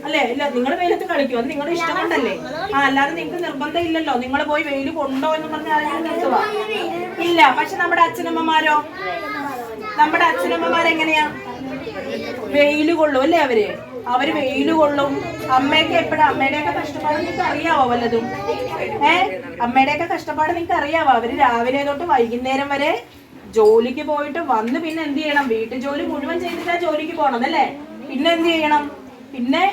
അല്ലെ? ഇല്ല, നിങ്ങൾ വെയിലത്ത് കളിക്കും, അത് നിങ്ങളുടെ ഇഷ്ടം കൊണ്ടല്ലേ. അല്ലാതെ നിങ്ങൾക്ക് നിർബന്ധം ഇല്ലല്ലോ. നിങ്ങൾ പോയി വെയിൽ കൊണ്ടോ എന്ന് പറഞ്ഞാൽ ആരെങ്കിലും നിർത്തുക ഇല്ല. പക്ഷെ നമ്മുടെ അച്ഛനമ്മമാരെങ്ങനെയാ? വെയില് കൊള്ളും അല്ലേ? അവര് വെയില് കൊള്ളും. അമ്മയൊക്കെ എപ്പോഴും അമ്മയുടെയൊക്കെ കഷ്ടപ്പാട് നിങ്ങൾക്ക് അറിയാവോ വല്ലതും? അമ്മയുടെയൊക്കെ കഷ്ടപ്പാട് നിങ്ങൾക്ക് അറിയാവോ? അവര് രാവിലെ തൊട്ട് വൈകുന്നേരം വരെ ജോലിക്ക് പോയിട്ട് വന്ന് പിന്നെ എന്ത് ചെയ്യണം? വീട്ടു ജോലി മുഴുവൻ ചെയ്തിട്ടാ ജോലിക്ക് പോണം അല്ലേ? പിന്നെ എന്ത് ചെയ്യണം? പിന്നെ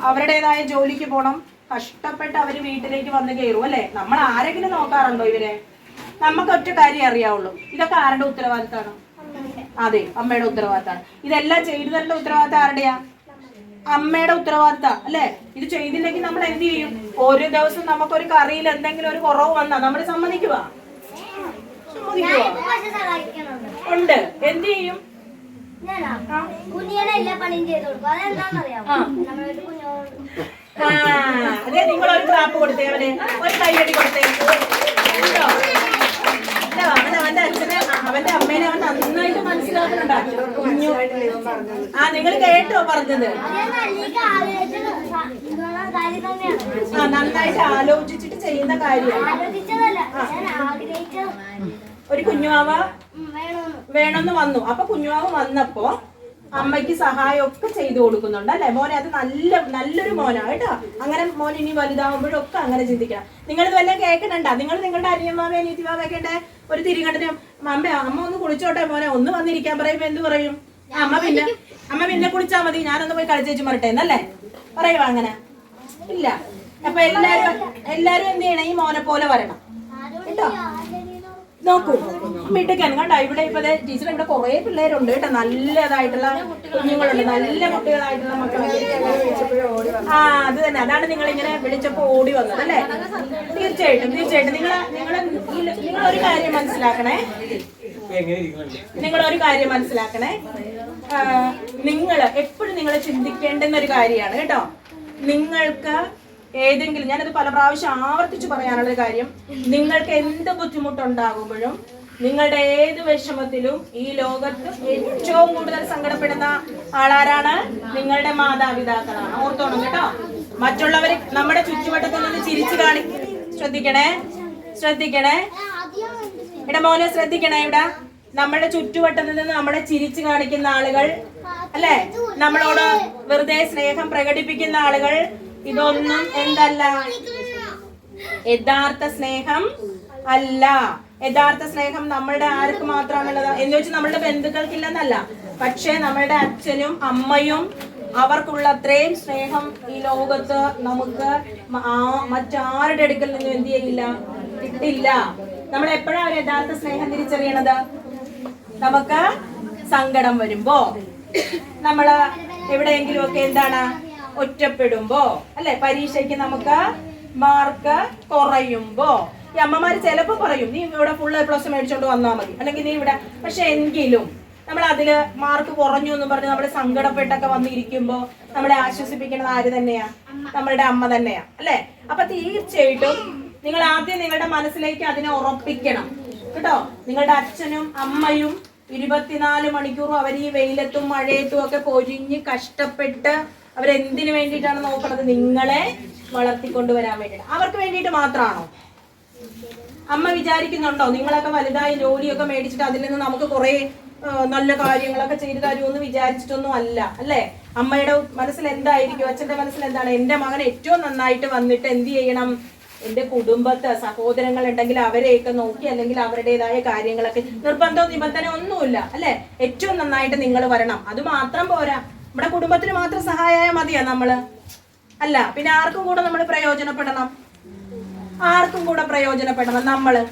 അവരുടേതായ ജോലിക്ക് പോണം. കഷ്ടപ്പെട്ട് അവര് വീട്ടിലേക്ക് വന്ന് കയറും അല്ലെ? നമ്മൾ ആരെങ്കിലും നോക്കാറുണ്ടോ ഇവരെ? നമുക്ക് ഒറ്റ കാര്യം അറിയാവുള്ളൂ, ഇതൊക്കെ ആരുടെ ഉത്തരവാദിത്തമാണ്? അതെ, അമ്മയുടെ ഉത്തരവാദിത്തമാണ്. ഇതെല്ലാം ചെയ്തതിന്റെ ഉത്തരവാദിത്തം ആരുടെയാ? അമ്മയുടെ ഉത്തരവാദിത്ത അല്ലെ? ഇത് ചെയ്തില്ലെങ്കിൽ നമ്മൾ എന്ത് ചെയ്യും? ഒരു ദിവസം നമുക്കൊരു കറിയിൽ എന്തെങ്കിലും ഒരു കുറവ് വന്നാ നമ്മൾ സമ്മതിക്കുക ഉണ്ട്. എന്ത് ചെയ്യും? അതെ, നിങ്ങൾ ഒരു ക്ലാപ്പ് കൊടുത്തേ, അവന് ഒരു കൈയടി കൊടുത്തേ. അവന്റെ അച്ഛനെ അവന്റെ അമ്മേനെ അവൻ നന്നായിട്ട് മനസ്സിലാക്കുന്നുണ്ട്. കുഞ്ഞു നിങ്ങൾ കേട്ടോ പറഞ്ഞത്? നന്നായിട്ട് ആലോചിച്ചിട്ട് ചെയ്യുന്ന കാര്യമാണ്. ഒരു കുഞ്ഞുവാവ വേണമെന്ന് വന്നു. അപ്പൊ കുഞ്ഞുവാവ വന്നപ്പോ അമ്മയ്ക്ക് സഹായമൊക്കെ ചെയ്തു കൊടുക്കുന്നുണ്ട് അല്ലെ? മോനെ അത് നല്ലൊരു മോനാ കേട്ടോ. അങ്ങനെ മോൻ ഇനി വലുതാവുമ്പോഴൊക്കെ അങ്ങനെ ചിന്തിക്കണം. നിങ്ങൾ ഇതെല്ലാം കേൾക്കണണ്ട? നിങ്ങൾ നിങ്ങളുടെ അനിയമ്മാവ അനിയത്തിമാവൊക്കെ ഒരു തിരികണ്ടതിന് അമ്മ ഒന്ന് കുളിച്ചോട്ടെ മോനെ, ഒന്ന് വന്നിരിക്കാൻ പറയുമ്പോ എന്ത് പറയും? അമ്മ പിന്നെ കുളിച്ചാ മതി, ഞാനൊന്ന് പോയി കളിച്ചേച്ചു മരട്ടെ എന്നല്ലേ പറയുവാ? അങ്ങനെ ഇല്ല. അപ്പൊ എല്ലാരും എന്ത് ചെയ്യണം? ഈ മോനെ പോലെ വരണം കേട്ടോ. നോക്കൂ മിടുക്കൻ കണ്ടോ. ഇവിടെ ഇപ്പൊ ടീച്ചർ ഇവിടെ കുറെ പിള്ളേരുണ്ട് കേട്ടോ, നല്ലതായിട്ടുള്ള കുഞ്ഞുങ്ങളുണ്ട്, നല്ല കുട്ടികളായിട്ടുള്ള മക്കളൊക്കെ. ആ അത് തന്നെ, അതാണ് നിങ്ങൾ ഇങ്ങനെ വിളിച്ചപ്പോ ഓടി വന്നത് അല്ലേ? തീർച്ചയായിട്ടും തീർച്ചയായിട്ടും. നിങ്ങളൊരു കാര്യം മനസ്സിലാക്കണേ, നിങ്ങളൊരു കാര്യം മനസ്സിലാക്കണേ. നിങ്ങൾ എപ്പോഴും നിങ്ങൾ ചിന്തിക്കേണ്ടുന്ന ഒരു കാര്യമാണ് കേട്ടോ. നിങ്ങൾക്ക് ഏതെങ്കിലും, ഞാനത് പല പ്രാവശ്യം ആവർത്തിച്ച് പറയാനുള്ളൊരു കാര്യം, നിങ്ങൾക്ക് എന്ത് ബുദ്ധിമുട്ടുണ്ടാകുമ്പോഴും നിങ്ങളുടെ ഏത് വിഷമത്തിലും ഈ ലോകത്ത് ഏറ്റവും കൂടുതൽ സങ്കടപ്പെടുന്ന ആളാരാണ്? നിങ്ങളുടെ മാതാപിതാക്കളാണ്. ഓർത്തോണം കേട്ടോ. മറ്റുള്ളവര് നമ്മുടെ ചുറ്റുവട്ടത്തിൽ നിന്ന് ചിരിച്ചു ശ്രദ്ധിക്കണേ, ശ്രദ്ധിക്കണേ. ഇവിടെ മോനെ ശ്രദ്ധിക്കണേ. ഇവിടെ നമ്മുടെ ചുറ്റുവട്ടത്തിൽ നിന്ന് നമ്മളെ ചിരിച്ചു കാണിക്കുന്ന ആളുകൾ അല്ലെ, നമ്മളോട് വെറുതെ സ്നേഹം പ്രകടിപ്പിക്കുന്ന ആളുകൾ, ഇതൊന്നും എന്തല്ല? യഥാർത്ഥ സ്നേഹം അല്ല. യഥാർത്ഥ സ്നേഹം നമ്മളുടെ ആർക്ക് മാത്രമാണുള്ളത് എന്ന് വെച്ചാൽ നമ്മളുടെ ബന്ധുക്കൾക്കില്ലെന്നല്ല. പക്ഷെ നമ്മളുടെ അച്ഛനും അമ്മയും അവർക്കുള്ള അത്രയും സ്നേഹം ഈ ലോകത്ത് നമുക്ക് മറ്റാരുടെ അടുക്കൽ നിന്നും എന്ത് ചെയ്യില്ല, കിട്ടില്ല. നമ്മൾ എപ്പോഴാണ് യഥാർത്ഥ സ്നേഹം തിരിച്ചറിയണത്? നമുക്ക് സങ്കടം വരുമ്പോ, നമ്മള് എവിടെയെങ്കിലും ഒക്കെ എന്താണ് ഒറ്റപ്പെടുമ്പോ അല്ലെ, പരീക്ഷയ്ക്ക് നമുക്ക് മാർക്ക് കുറയുമ്പോ ഈ അമ്മമാര് ചിലപ്പോ പറയും നീ ഇവിടെ ഫുൾ A+ മേടിച്ചോണ്ട് വന്നാൽ മതി, അല്ലെങ്കിൽ നീ ഇവിടെ. പക്ഷെ എങ്കിലും നമ്മൾ അതില് മാർക്ക് കുറഞ്ഞു എന്ന് പറഞ്ഞ് നമ്മൾ സങ്കടപ്പെട്ടൊക്കെ വന്നിരിക്കുമ്പോ നമ്മളെ ആശ്വസിപ്പിക്കുന്നത് ആര് തന്നെയാ? നമ്മളുടെ അമ്മ തന്നെയാ അല്ലെ? അപ്പൊ തീർച്ചയായിട്ടും നിങ്ങൾ ആദ്യം നിങ്ങളുടെ മനസ്സിലേക്ക് അതിനെ ഉറപ്പിക്കണം കേട്ടോ. നിങ്ങളുടെ അച്ഛനും അമ്മയും 24 മണിക്കൂറും അവർ ഈ വെയിലത്തും മഴയത്തും ഒക്കെ പൊരിഞ്ഞ് കഷ്ടപ്പെട്ട് അവരെന്തിനു വേണ്ടിയിട്ടാണ് നോക്കണത്? നിങ്ങളെ വളർത്തിക്കൊണ്ടുവരാൻ വേണ്ടിയിട്ട്. അവർക്ക് വേണ്ടിയിട്ട് മാത്രമാണോ? അമ്മ വിചാരിക്കുന്നുണ്ടോ നിങ്ങളൊക്കെ വലുതായി ജോലിയൊക്കെ മേടിച്ചിട്ട് അതിൽ നിന്ന് നമുക്ക് കുറെ നല്ല കാര്യങ്ങളൊക്കെ ചെയ്തു തരുമെന്ന് വിചാരിച്ചിട്ടൊന്നും അല്ല അല്ലേ? അമ്മയുടെ മനസ്സിൽ എന്തായിരിക്കും, അച്ഛന്റെ മനസ്സിൽ എന്താണ്? എന്റെ മകൻ ഏറ്റവും നന്നായിട്ട് വന്നിട്ട് എന്ത് ചെയ്യണം, എന്റെ കുടുംബത്തെ സഹോദരങ്ങൾ ഉണ്ടെങ്കിൽ അവരെയൊക്കെ നോക്കി, അല്ലെങ്കിൽ അവരുടേതായ കാര്യങ്ങളൊക്കെ, നിർബന്ധവും നിബന്ധന ഒന്നുമില്ല അല്ലെ, ഏറ്റവും നന്നായിട്ട് നിങ്ങൾ വരണം. അത് മാത്രം പോരാ, നമ്മുടെ കുടുംബത്തിന് മാത്രം സഹായമായ മതിയാ നമ്മള്? അല്ല, പിന്നെ ആർക്കും കൂടെ നമ്മൾ പ്രയോജനപ്പെടണം. ആർക്കും കൂടെ പ്രയോജനപ്പെടണം നമ്മള്.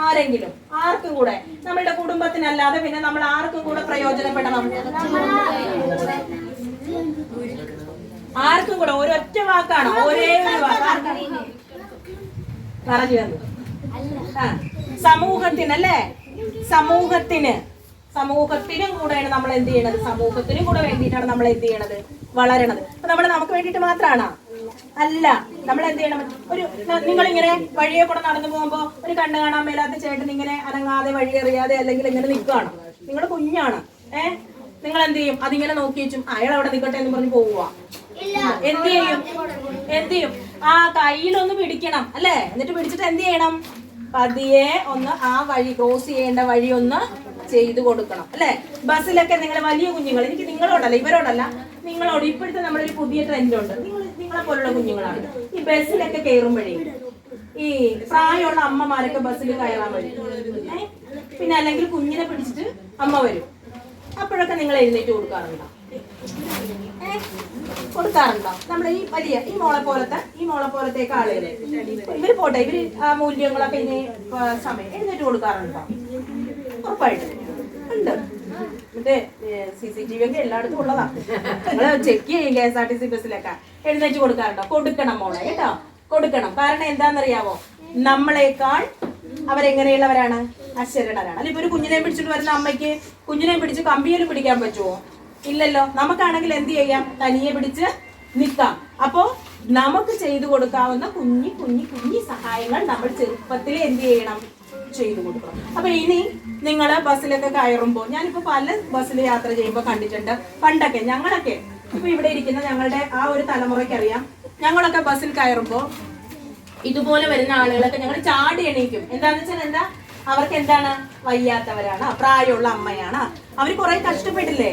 ആരെങ്കിലും ആർക്കും കൂടെ, നമ്മളുടെ കുടുംബത്തിനല്ലാതെ പിന്നെ നമ്മൾ ആർക്കും കൂടെ പ്രയോജനപ്പെടണം. ആർക്കും കൂടെ. ഒരൊറ്റ വാക്കാണോ? ഒരേ ഒരു വാക്ക് പറഞ്ഞു തന്നു. സമൂഹത്തിനല്ലേ, സമൂഹത്തിനും കൂടെയാണ് നമ്മൾ എന്ത് ചെയ്യണത്? സമൂഹത്തിനും കൂടെ വേണ്ടിയിട്ടാണ് നമ്മൾ എന്ത് ചെയ്യണത്? വളരണത്. അപ്പൊ നമ്മൾ നമുക്ക് വേണ്ടിയിട്ട് മാത്രമാണോ? അല്ല. നമ്മൾ എന്ത് ചെയ്യണം? നിങ്ങളിങ്ങനെ വഴിയെ കൂടെ നടന്നു പോകുമ്പോ ഒരു കണ്ണ് കാണാൻ മേലാത്ത ചേട്ടൻ ഇങ്ങനെ അനങ്ങാതെ വഴി അറിയാതെ അല്ലെങ്കിൽ ഇങ്ങനെ നിൽക്കുകയാണ്, നിങ്ങൾ കുഞ്ഞാണ്, നിങ്ങൾ എന്ത് ചെയ്യും? അതിങ്ങനെ നോക്കി വെച്ചും അയാൾ അവിടെ നിൽക്കട്ടെ എന്ന് പറഞ്ഞ് പോവുക. എന്ത് ചെയ്യും? ആ കയ്യിലൊന്ന് പിടിക്കണം അല്ലേ? എന്നിട്ട് പിടിച്ചിട്ട് എന്ത് ചെയ്യണം? പതിയെ ഒന്ന് ആ വഴി, ക്രോസ് ചെയ്യേണ്ട വഴി ഒന്ന് ചെയ്തു കൊടുക്കണം അല്ലെ? ബസ്സിലൊക്കെ നിങ്ങൾ വലിയ കുഞ്ഞുങ്ങൾ, എനിക്ക് നിങ്ങളോടല്ല ഇവരോടല്ല, നിങ്ങളോട് ഇപ്പോഴത്തെ നമ്മളൊരു പുതിയ ട്രെൻഡ് ഉണ്ട്. നിങ്ങളെ പോലുള്ള കുഞ്ഞുങ്ങളാണ് ഈ ബസ്സിലൊക്കെ കയറുമ്പോഴേ ഈ പ്രായമുള്ള അമ്മമാരൊക്കെ ബസ്സിൽ കയറാൻ വരും. പിന്നെ അല്ലെങ്കിൽ കുഞ്ഞിനെ പിടിച്ചിട്ട് അമ്മ വരും. അപ്പോഴൊക്കെ നിങ്ങൾ എഴുന്നേറ്റ് കൊടുക്കാറുണ്ടോ? നമ്മുടെ ഈ വലിയ ഈ മോളെ പോലത്തേക്ക് ആളുകൾ ഇവര് പോട്ടെ, ഇവര് ആ മൂല്യങ്ങളൊക്കെ ഇനി സമയം എഴുന്നേറ്റ് കൊടുക്കാറുണ്ടോ? ഉറപ്പായിട്ട് ഉണ്ട്. മറ്റേ CCTV ഒക്കെ എല്ലായിടത്തും ഉള്ളതാ. നിങ്ങള് ചെക്ക് ചെയ്യും KSRTC ബസ്സിലൊക്കെ. എഴുന്നേറ്റ് കൊടുക്കാറുണ്ടോ? കൊടുക്കണം മോളെ കേട്ടോ, കൊടുക്കണം. കാരണം എന്താണെന്നറിയാവോ? നമ്മളെക്കാൾ അവരെങ്ങനെയുള്ളവരാണ്? അശരണരാണ് അല്ലെ? ഇപ്പൊ ഒരു കുഞ്ഞിനെ പിടിച്ചിട്ട് വരുന്ന അമ്മയ്ക്ക് കുഞ്ഞിനെ പിടിച്ച് കമ്പിയിൽ പിടിക്കാൻ പറ്റുമോ? ഇല്ലല്ലോ. നമുക്കാണെങ്കിൽ എന്ത് ചെയ്യാം? തനിയെ പിടിച്ച് നിൽക്കാം. അപ്പോ നമുക്ക് ചെയ്തു കൊടുക്കാവുന്ന കുഞ്ഞി സഹായങ്ങൾ നമ്മൾ ചെറുപ്പത്തിൽ എന്ത് ചെയ്യണം? ചെയ്തു കൊടുക്കണം. അപ്പൊ ഇനി നിങ്ങൾ ബസ്സിലൊക്കെ കയറുമ്പോൾ, ഞാനിപ്പോ പല ബസ്സിൽ യാത്ര ചെയ്യുമ്പോൾ കണ്ടിട്ടുണ്ട്. പണ്ടൊക്കെ ഞങ്ങളൊക്കെ, ഇപ്പൊ ഇവിടെ ഇരിക്കുന്ന ഞങ്ങളുടെ ആ ഒരു തലമുറയ്ക്ക് അറിയാം, ഞങ്ങളൊക്കെ ബസ്സിൽ കയറുമ്പോൾ ഇതുപോലെ വരുന്ന ആളുകളൊക്കെ ഞങ്ങൾ ചാടി എണീക്കും. എന്താന്ന് വെച്ചാൽ എന്താ? അവർക്ക് എന്താണ്? വയ്യാത്തവരാണ്, പ്രായമുള്ള അമ്മയാണ്, അവർ കുറെ കഷ്ടപ്പെട്ടില്ലേ,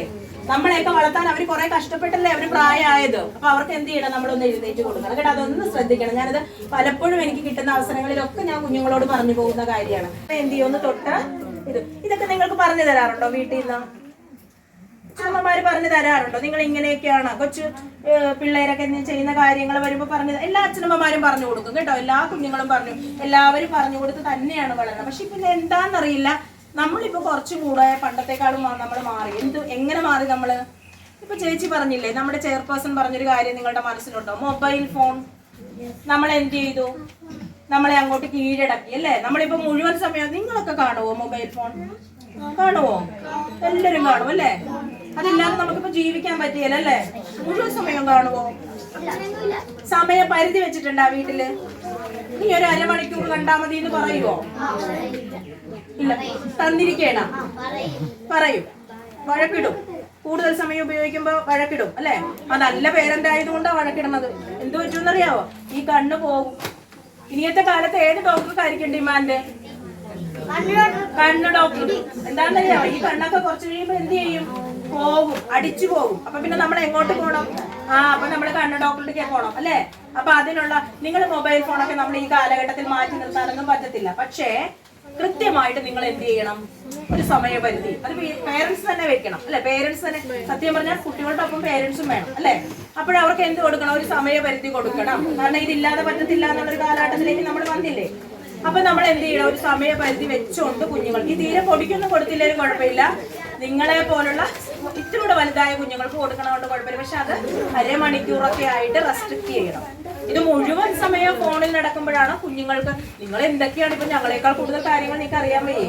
നമ്മളെയൊക്കെ വളർത്താൻ അവർ കുറെ കഷ്ടപ്പെട്ടല്ലേ അവർ പ്രായമായത്. അപ്പൊ അവർക്ക് എന്ത് ചെയ്യണം? നമ്മളൊന്ന് എഴുന്നേറ്റ് കൊടുക്കണം കേട്ടോ. അതൊന്ന് ശ്രദ്ധിക്കണം. ഞാനത് പലപ്പോഴും എനിക്ക് കിട്ടുന്ന അവസരങ്ങളിലൊക്കെ ഞാൻ കുഞ്ഞുങ്ങളോട് പറഞ്ഞു പോകുന്ന കാര്യമാണ്. എന്ത് ചെയ്യും? ഒന്ന് തൊട്ട് ഇതൊക്കെ നിങ്ങൾക്ക് പറഞ്ഞു തരാറുണ്ടോ വീട്ടിൽ നിന്ന്? അച്ഛനമ്മമാര് പറഞ്ഞു തരാറുണ്ടോ നിങ്ങൾ ഇങ്ങനെയൊക്കെയാണ് കൊച്ചു പിള്ളേരൊക്കെ ചെയ്യുന്ന കാര്യങ്ങൾ വരുമ്പോൾ പറഞ്ഞു എല്ലാ അച്ഛനമ്മമാരും പറഞ്ഞു കൊടുക്കും കേട്ടോ. എല്ലാ കുഞ്ഞുങ്ങളും പറഞ്ഞു, എല്ലാവരും പറഞ്ഞു കൊടുത്ത് തന്നെയാണ് വളരുന്നത്. പക്ഷെ പിന്നെ എന്താണെന്നറിയില്ല, നമ്മളിപ്പോ കുറച്ചും കൂടെ പണ്ടത്തെക്കാളും നമ്മൾ മാറി. എങ്ങനെ മാറി നമ്മള്? ഇപ്പൊ ചേച്ചി പറഞ്ഞില്ലേ, നമ്മുടെ ചെയർപേഴ്സൺ പറഞ്ഞൊരു കാര്യം നിങ്ങളുടെ മനസ്സിലുണ്ടോ? മൊബൈൽ ഫോൺ നമ്മളെ എന്ത് ചെയ്തു? നമ്മളെ അങ്ങോട്ട് കീഴടക്കി അല്ലേ? നമ്മളിപ്പോ മുഴുവൻ സമയം നിങ്ങളൊക്കെ കാണുവോ മൊബൈൽ ഫോൺ? കാണുവോ? എല്ലാരും കാണും അല്ലേ? അതില്ലാതെ നമുക്കിപ്പോ ജീവിക്കാൻ പറ്റിയല്ലോ അല്ലേ? മുഴുവൻ സമയം കാണുവോ? സമയ പരിധി വെച്ചിട്ടുണ്ടാ വീട്ടില്? നീ ഒരു അരമണിക്കൂർ കണ്ടാ മതി എന്ന് പറയുവോ? ഇല്ല, തന്നിരിക്കേണ പറയും, വഴക്കിടും. കൂടുതൽ സമയം ഉപയോഗിക്കുമ്പോ വഴക്കിടും അല്ലെ? അതല്ല പേരന്റ് ആയതുകൊണ്ടാണ് വഴക്കിടുന്നത്. എന്ത് പറ്റുമെന്നറിയാവോ? ഈ കണ്ണ് പോകും. ഇനിയത്തെ കാലത്ത് ഏത് ഡോക്ടർക്കായിരിക്കും ഡിമാൻഡ്? കണ്ണ് ഡോക്ടർ. എന്താണെന്നറിയാവോ? ഈ കണ്ണൊക്കെ കുറച്ച് കഴിയുമ്പോ എന്ത് ചെയ്യും? പോകും, അടിച്ചു പോകും. അപ്പൊ പിന്നെ നമ്മൾ എങ്ങോട്ട് പോകണം? അപ്പൊ നമ്മള് കണ്ണ് ഡോക്ടറിലേക്ക് പോകണം അല്ലെ? അപ്പൊ അതിനുള്ള നിങ്ങൾ മൊബൈൽ ഫോണൊക്കെ നമ്മൾ ഈ കാലഘട്ടത്തിൽ മാറ്റി നിർത്താനൊന്നും പറ്റത്തില്ല. പക്ഷേ കൃത്യമായിട്ട് നിങ്ങൾ എന്ത് ചെയ്യണം? ഒരു സമയപരിധി. അത് പേരൻസ് തന്നെ വെക്കണം അല്ലെ? പേരൻസ് തന്നെ, സത്യം പറഞ്ഞാൽ കുട്ടികളുടെ ഒപ്പം പേരൻസും വേണം അല്ലെ? അപ്പോഴവർക്ക് എന്ത് കൊടുക്കണം? ഒരു സമയപരിധി കൊടുക്കണം. കാരണം ഇതില്ലാതെ പറ്റത്തില്ല എന്നുള്ളൊരു കാലഘട്ടത്തിലേക്ക് നമ്മൾ വന്നില്ലേ? അപ്പൊ നമ്മൾ എന്ത് ചെയ്യണം? ഒരു സമയപരിധി വെച്ചുകൊണ്ട് കുഞ്ഞുങ്ങൾക്ക് ഈ തീരെ പൊടിക്കൊന്നും കൊടുത്തില്ലേലും കുഴപ്പമില്ല. നിങ്ങളെ പോലുള്ള ഇത്തിരി വലുതായ കുഞ്ഞുങ്ങൾക്ക് കൊടുക്കണോണ്ട് കുഴപ്പമില്ല. പക്ഷെ അത് അരമണിക്കൂറൊക്കെ ആയിട്ട് റെസ്ട്രിക്ട് ചെയ്യണം. ഇത് മുഴുവൻ സമയം ഫോണിൽ നടക്കുമ്പോഴാണ് കുഞ്ഞുങ്ങൾക്ക് നിങ്ങൾ എന്തൊക്കെയാണ് ഇപ്പൊ ഞങ്ങളെക്കാൾ കൂടുതൽ കാര്യങ്ങൾ നിങ്ങൾക്ക് അറിയാൻ വയ്യേ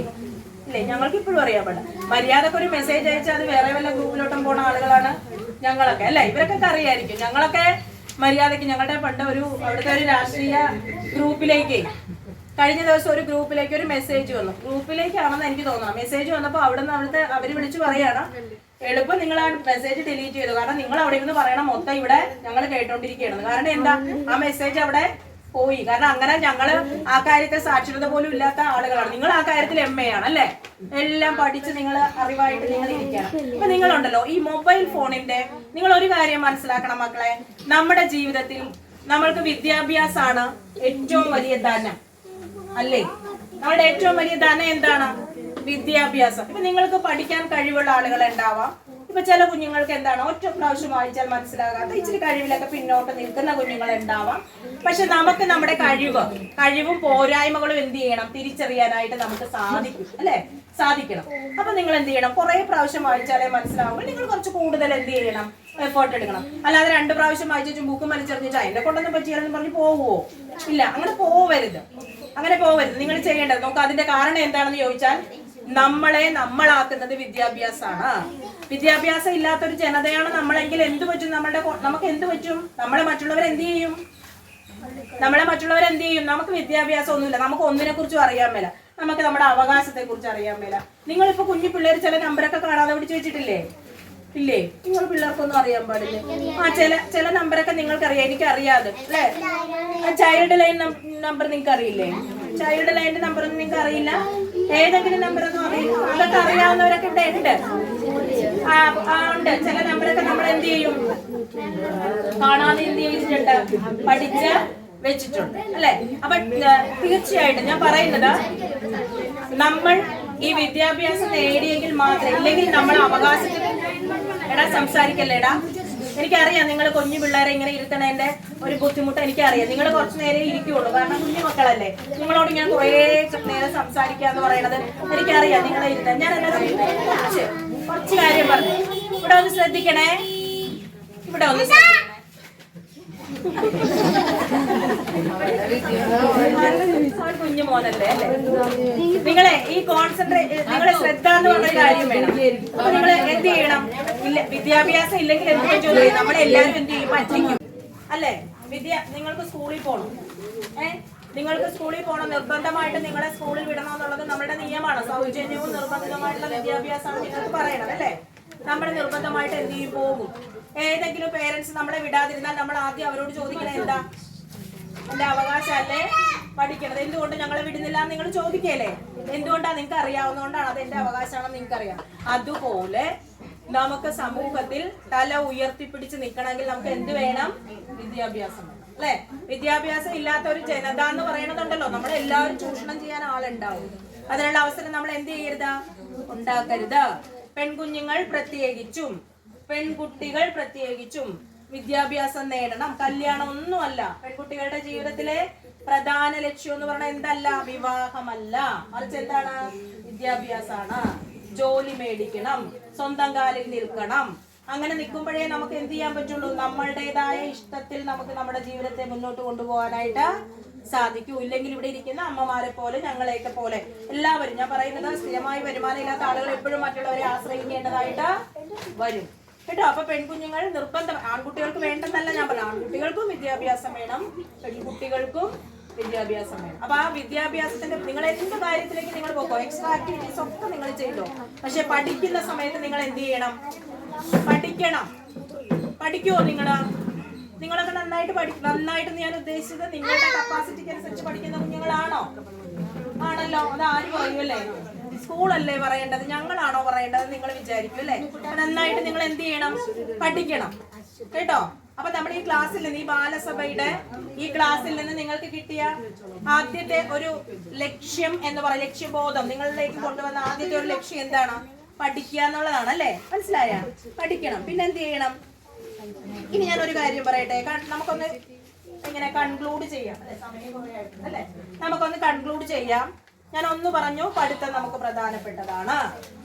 ഇല്ലേ? ഞങ്ങൾക്ക് ഇപ്പോഴും അറിയാൻ പാടില്ല. മര്യാദക്ക് ഒരു മെസ്സേജ് അയച്ചാൽ അത് വേറെ വല്ല ഗ്രൂപ്പിലോട്ടും പോണ ആളുകളാണ് ഞങ്ങളൊക്കെ അല്ലെ? ഇവരൊക്കെ അറിയായിരിക്കും. ഞങ്ങളൊക്കെ മര്യാദക്ക് ഞങ്ങളുടെ പണ്ട് അവിടുത്തെ ഒരു രാഷ്ട്രീയ ഗ്രൂപ്പിലേക്ക് കഴിഞ്ഞ ദിവസം ഒരു ഗ്രൂപ്പിലേക്ക് ഒരു മെസ്സേജ് വന്നു. ഗ്രൂപ്പിലേക്കാണെന്ന് എനിക്ക് തോന്നണം. മെസ്സേജ് വന്നപ്പോൾ അവിടുത്തെ അവര് വിളിച്ചു പറയാണ്, എളുപ്പം നിങ്ങൾ ആ മെസ്സേജ് ഡിലീറ്റ് ചെയ്തു. കാരണം നിങ്ങൾ അവിടെ ഇരുന്ന് പറയണം മൊത്തം ഇവിടെ ഞങ്ങൾ കേട്ടോണ്ടിരിക്കുകയാണ്. കാരണം എന്താ? ആ മെസ്സേജ് അവിടെ പോയി. കാരണം അങ്ങനെ ഞങ്ങള് ആ കാര്യത്തെ സാക്ഷരത പോലും ഇല്ലാത്ത ആളുകളാണ്. നിങ്ങൾ ആ കാര്യത്തിൽ MA ആണ് അല്ലെ? എല്ലാം പഠിച്ച് നിങ്ങൾ അറിവായിട്ട് നിങ്ങൾ ഇരിക്കണം. അപ്പൊ നിങ്ങളുണ്ടല്ലോ ഈ മൊബൈൽ ഫോണിന്റെ, നിങ്ങൾ ഒരു കാര്യം മനസ്സിലാക്കണം മക്കളെ, നമ്മുടെ ജീവിതത്തിൽ നമ്മൾക്ക് വിദ്യാഭ്യാസമാണ് ഏറ്റവും വലിയ ധനം അല്ലേ? നമ്മുടെ ഏറ്റവും വലിയ ധനം എന്താണ്? വിദ്യാഭ്യാസം. ഇപ്പൊ നിങ്ങൾക്ക് പഠിക്കാൻ കഴിവുള്ള ആളുകൾ ഉണ്ടാവാം. ഇപ്പൊ ചില കുഞ്ഞുങ്ങൾക്ക് എന്താണ്, ഒറ്റ പ്രാവശ്യം വായിച്ചാൽ മനസ്സിലാകാത്ത ഇച്ചിരി കഴിവിലൊക്കെ പിന്നോട്ട് നിൽക്കുന്ന കുഞ്ഞുങ്ങൾ ഉണ്ടാവാം. പക്ഷെ നമുക്ക് നമ്മുടെ കഴിവും പോരായ്മകളും എന്ത് ചെയ്യണം? തിരിച്ചറിയാനായിട്ട് നമുക്ക് സാധിക്കും അല്ലെ? സാധിക്കണം. അപ്പൊ നിങ്ങൾ എന്ത് ചെയ്യണം? കുറെ പ്രാവശ്യം വായിച്ചാലേ മനസ്സിലാവുമ്പോൾ നിങ്ങൾ കുറച്ച് കൂടുതൽ എന്ത് ചെയ്യണം? എഫേർട്ട് എടുക്കണം. അല്ലാതെ 2 പ്രാവശ്യം വായിച്ചു ബുക്ക് വലിച്ചെറിഞ്ഞാൽ അതിനെ കൊണ്ടൊന്നും പറ്റിയാലെന്ന് പറഞ്ഞ് പോവുമോ? ഇല്ല, അങ്ങനെ പോവരുത്. നിങ്ങൾ ചെയ്യേണ്ടത്, നമുക്ക് അതിന്റെ കാരണം എന്താണെന്ന് ചോദിച്ചാൽ, നമ്മളെ നമ്മളാക്കുന്നത് വിദ്യാഭ്യാസമാണ്. വിദ്യാഭ്യാസം ഇല്ലാത്തൊരു ജനതയാണ് നമ്മളെങ്കിൽ എന്ത് പറ്റും? നമുക്ക് എന്ത് പറ്റും? നമ്മളെ മറ്റുള്ളവർ എന്ത് ചെയ്യും? നമുക്ക് വിദ്യാഭ്യാസം ഒന്നുമില്ല. നമുക്ക് ഒന്നിനെ കുറിച്ചും അറിയാൻ മേല. നമുക്ക് നമ്മുടെ അവകാശത്തെ കുറിച്ച് അറിയാൻ മേല. നിങ്ങളിപ്പോ കുഞ്ഞു പിള്ളേർ ചില നമ്പറൊക്കെ കാണാതെ പിടിച്ചു വെച്ചിട്ടില്ലേ? ഇല്ലേ? നിങ്ങൾ പിള്ളേർക്കൊന്നും അറിയാൻ പാടില്ലേ? ചില നമ്പറൊക്കെ നിങ്ങൾക്കറിയാം, എനിക്കറിയാതെ അല്ലേ? ചൈൽഡ് ലൈൻ നമ്പർ നിങ്ങൾക്ക് അറിയില്ലേ? ചൈൽഡ് ലൈനിന്റെ നമ്പർ ഒന്നും നിങ്ങൾക്ക് അറിയില്ല? ഏതെങ്കിലും നമ്പർ ഒന്നും അറിയില്ല? അതൊക്കെ അറിയാവുന്നവരൊക്കെ ഇവിടെ ഉണ്ട്. ഉണ്ട്. ചില നമ്പറൊക്കെ നമ്മൾ എന്ത് ചെയ്യും? കാണാതെ എന്ത് ചെയ്തിട്ടുണ്ട്? പഠിച്ച് വെച്ചിട്ടുണ്ട് അല്ലെ? അപ്പൊ തീർച്ചയായിട്ടും ഞാൻ പറയുന്നത്, നമ്മൾ ഈ വിദ്യാഭ്യാസം നേടിയെങ്കിൽ മാത്രമേ, ഇല്ലെങ്കിൽ നമ്മൾ അവകാശത്തിൽ സംസാരിക്കല്ലേടാ. എനിക്കറിയാം നിങ്ങൾ കുഞ്ഞു പിള്ളേരെ ഇങ്ങനെ ഇരുത്തണേന്റെ ഒരു ബുദ്ധിമുട്ട് എനിക്കറിയാം. നിങ്ങൾ കുറച്ചു നേരം ഇരിക്കുള്ളൂ, കാരണം കുഞ്ഞു മക്കളല്ലേ. നിങ്ങളോട് ഞാൻ കുറേ നേരം സംസാരിക്കാന്ന് പറയണത് എനിക്കറിയാം. നിങ്ങളെ ഇരുത്താൻ ഞാൻ കുറച്ച് കാര്യം പറഞ്ഞു. ഇവിടെ ഒന്ന് ശ്രദ്ധിക്കണേ. കുഞ്ഞു മോനല്ലേ അല്ലേ? നിങ്ങളെ ഈ നിങ്ങളെ ശ്രദ്ധ എന്ന് പറഞ്ഞ കാര്യം വേണം. അപ്പൊ നിങ്ങൾ എന്ത് ചെയ്യണം? വിദ്യാഭ്യാസം ഇല്ലെങ്കിൽ എന്ത് പറ്റും? നമ്മളെല്ലാവരും എന്ത് ചെയ്യും? പറ്റിക്കും അല്ലേ? നിങ്ങൾക്ക് സ്കൂളിൽ പോകണം. നിങ്ങൾക്ക് സ്കൂളിൽ പോകണം. നിർബന്ധമായിട്ട് നിങ്ങളെ സ്കൂളിൽ വിടണം എന്നുള്ളത് നമ്മുടെ നിയമമാണ്. സൗജന്യവും നിർബന്ധിതമായിട്ടുള്ള വിദ്യാഭ്യാസമാണ് നിങ്ങൾക്ക് പറയണത് അല്ലേ? നമ്മൾ നിർബന്ധമായിട്ട് എന്ത് ചെയ്യും? പോകും. ഏതെങ്കിലും പേരൻസ് നമ്മളെ വിടാതിരുന്നാൽ നമ്മൾ ആദ്യം അവരോട് ചോദിക്കണത് എന്താ? എന്റെ അവകാശമല്ലേ പഠിക്കണത്, എന്തുകൊണ്ട് ഞങ്ങളെ വിടുന്നില്ല എന്ന് നിങ്ങൾ ചോദിക്കല്ലേ? എന്തുകൊണ്ടാണ്? നിങ്ങൾക്ക് അറിയാവുന്നതുകൊണ്ടാണ്. അത് എന്റെ അവകാശമാണെന്ന് നിങ്ങൾക്കറിയാം. അതുപോലെ നമുക്ക് സമൂഹത്തിൽ തല ഉയർത്തിപ്പിടിച്ച് നിൽക്കണമെങ്കിൽ നമുക്ക് എന്ത് വേണം? വിദ്യാഭ്യാസം വേണം അല്ലെ? വിദ്യാഭ്യാസം ഇല്ലാത്ത ഒരു ജനത എന്ന് പറയണതുണ്ടല്ലോ, നമ്മളെല്ലാവരും ചൂഷണം ചെയ്യാൻ ആളുണ്ടാവും. അതിനുള്ള അവസരം നമ്മൾ എന്ത് ചെയ്യരുത്? ഉണ്ടാക്കരുത്. പെൺകുഞ്ഞുങ്ങൾ പ്രത്യേകിച്ചും പെൺകുട്ടികൾ പ്രത്യേകിച്ചും വിദ്യാഭ്യാസം നേടണം. കല്യാണം ഒന്നുമല്ല പെൺകുട്ടികളുടെ ജീവിതത്തിലെ പ്രധാന ലക്ഷ്യം എന്ന് പറഞ്ഞാൽ എന്തല്ല, വിവാഹമല്ല, മറിച്ച് എന്താണ്, വിദ്യാഭ്യാസമാണ്. ജോലി മേടിക്കണം, സ്വന്തം കാലിൽ നിൽക്കണം. അങ്ങനെ നിൽക്കുമ്പോഴേ നമുക്ക് എന്ത് ചെയ്യാൻ പറ്റുള്ളൂ, നമ്മളുടേതായ ഇഷ്ടത്തിൽ നമുക്ക് നമ്മുടെ ജീവിതത്തെ മുന്നോട്ട് കൊണ്ടുപോകാനായിട്ട് സാധിക്കൂ. ഇല്ലെങ്കിൽ ഇവിടെ ഇരിക്കുന്ന അമ്മമാരെ പോലെ ഞങ്ങളെയൊക്കെ പോലെ എല്ലാവരും, ഞാൻ പറയുന്നത് സ്ഥിരമായി വരുമാനം ഇല്ലാത്ത ആളുകൾ എപ്പോഴും മറ്റുള്ളവരെ ആശ്രയിക്കേണ്ടതായിട്ട് വരും കേട്ടോ. അപ്പൊ പെൺകുഞ്ഞുങ്ങൾ നിർബന്ധം, ആൺകുട്ടികൾക്ക് വേണ്ടെന്നല്ല ഞാൻ പറഞ്ഞു, ആൺകുട്ടികൾക്കും വിദ്യാഭ്യാസം വേണം, പെൺകുട്ടികൾക്കും വിദ്യാഭ്യാസം വേണം. അപ്പൊ ആ വിദ്യാഭ്യാസത്തിന്റെ നിങ്ങൾ എന്ത് കാര്യത്തിലേക്ക് നിങ്ങൾ പോകോ, എക്സ്ട്രാ ആക്ടിവിറ്റീസ് ഒക്കെ നിങ്ങൾ ചെയ്തോ, പക്ഷെ പഠിക്കുന്ന സമയത്ത് നിങ്ങൾ എന്ത് ചെയ്യണം, പഠിക്കണം. പഠിക്കുവോ നിങ്ങളൊക്കെ നന്നായിട്ട് പഠിക്കും. നന്നായിട്ട് ഞാൻ ഉദ്ദേശിച്ചത് നിങ്ങളുടെ കപ്പാസിറ്റിക്ക് അനുസരിച്ച് പഠിക്കുന്ന കുഞ്ഞുങ്ങളാണോ? ആണല്ലോ. അത് ആര് പറയുമല്ലേ, സ്കൂളല്ലേ പറയേണ്ടത്, ഞങ്ങളാണോ പറയേണ്ടത് നിങ്ങൾ വിചാരിക്കും അല്ലേ. നന്നായിട്ട് നിങ്ങൾ എന്ത് ചെയ്യണം, പഠിക്കണം കേട്ടോ. അപ്പൊ നമ്മുടെ ഈ ക്ലാസ്സിൽ നിന്ന്, ഈ ബാലസഭയുടെ ഈ ക്ലാസ്സിൽ നിന്ന് നിങ്ങൾക്ക് കിട്ടിയ ആദ്യത്തെ ഒരു ലക്ഷ്യം എന്ന് പറയുക, ലക്ഷ്യബോധം നിങ്ങളിലേക്ക് കൊണ്ടുവന്ന ആദ്യത്തെ ഒരു ലക്ഷ്യം എന്താണ്, പഠിക്കുക എന്നുള്ളതാണ് അല്ലേ. മനസ്സിലായ? പഠിക്കണം. പിന്നെ എന്ത് ചെയ്യണം? ഇനി ഞാൻ ഒരു കാര്യം പറയട്ടെ, നമുക്കൊന്ന് ഇങ്ങനെ കൺക്ലൂഡ് ചെയ്യാം അല്ലെ, സമയം കുറേ ആയിട്ട് അല്ലെ, നമുക്കൊന്ന് കൺക്ലൂഡ് ചെയ്യാം. ഞാൻ ഒന്ന് പറഞ്ഞു, പഠിത്തം നമുക്ക് പ്രധാനപ്പെട്ടതാണ്.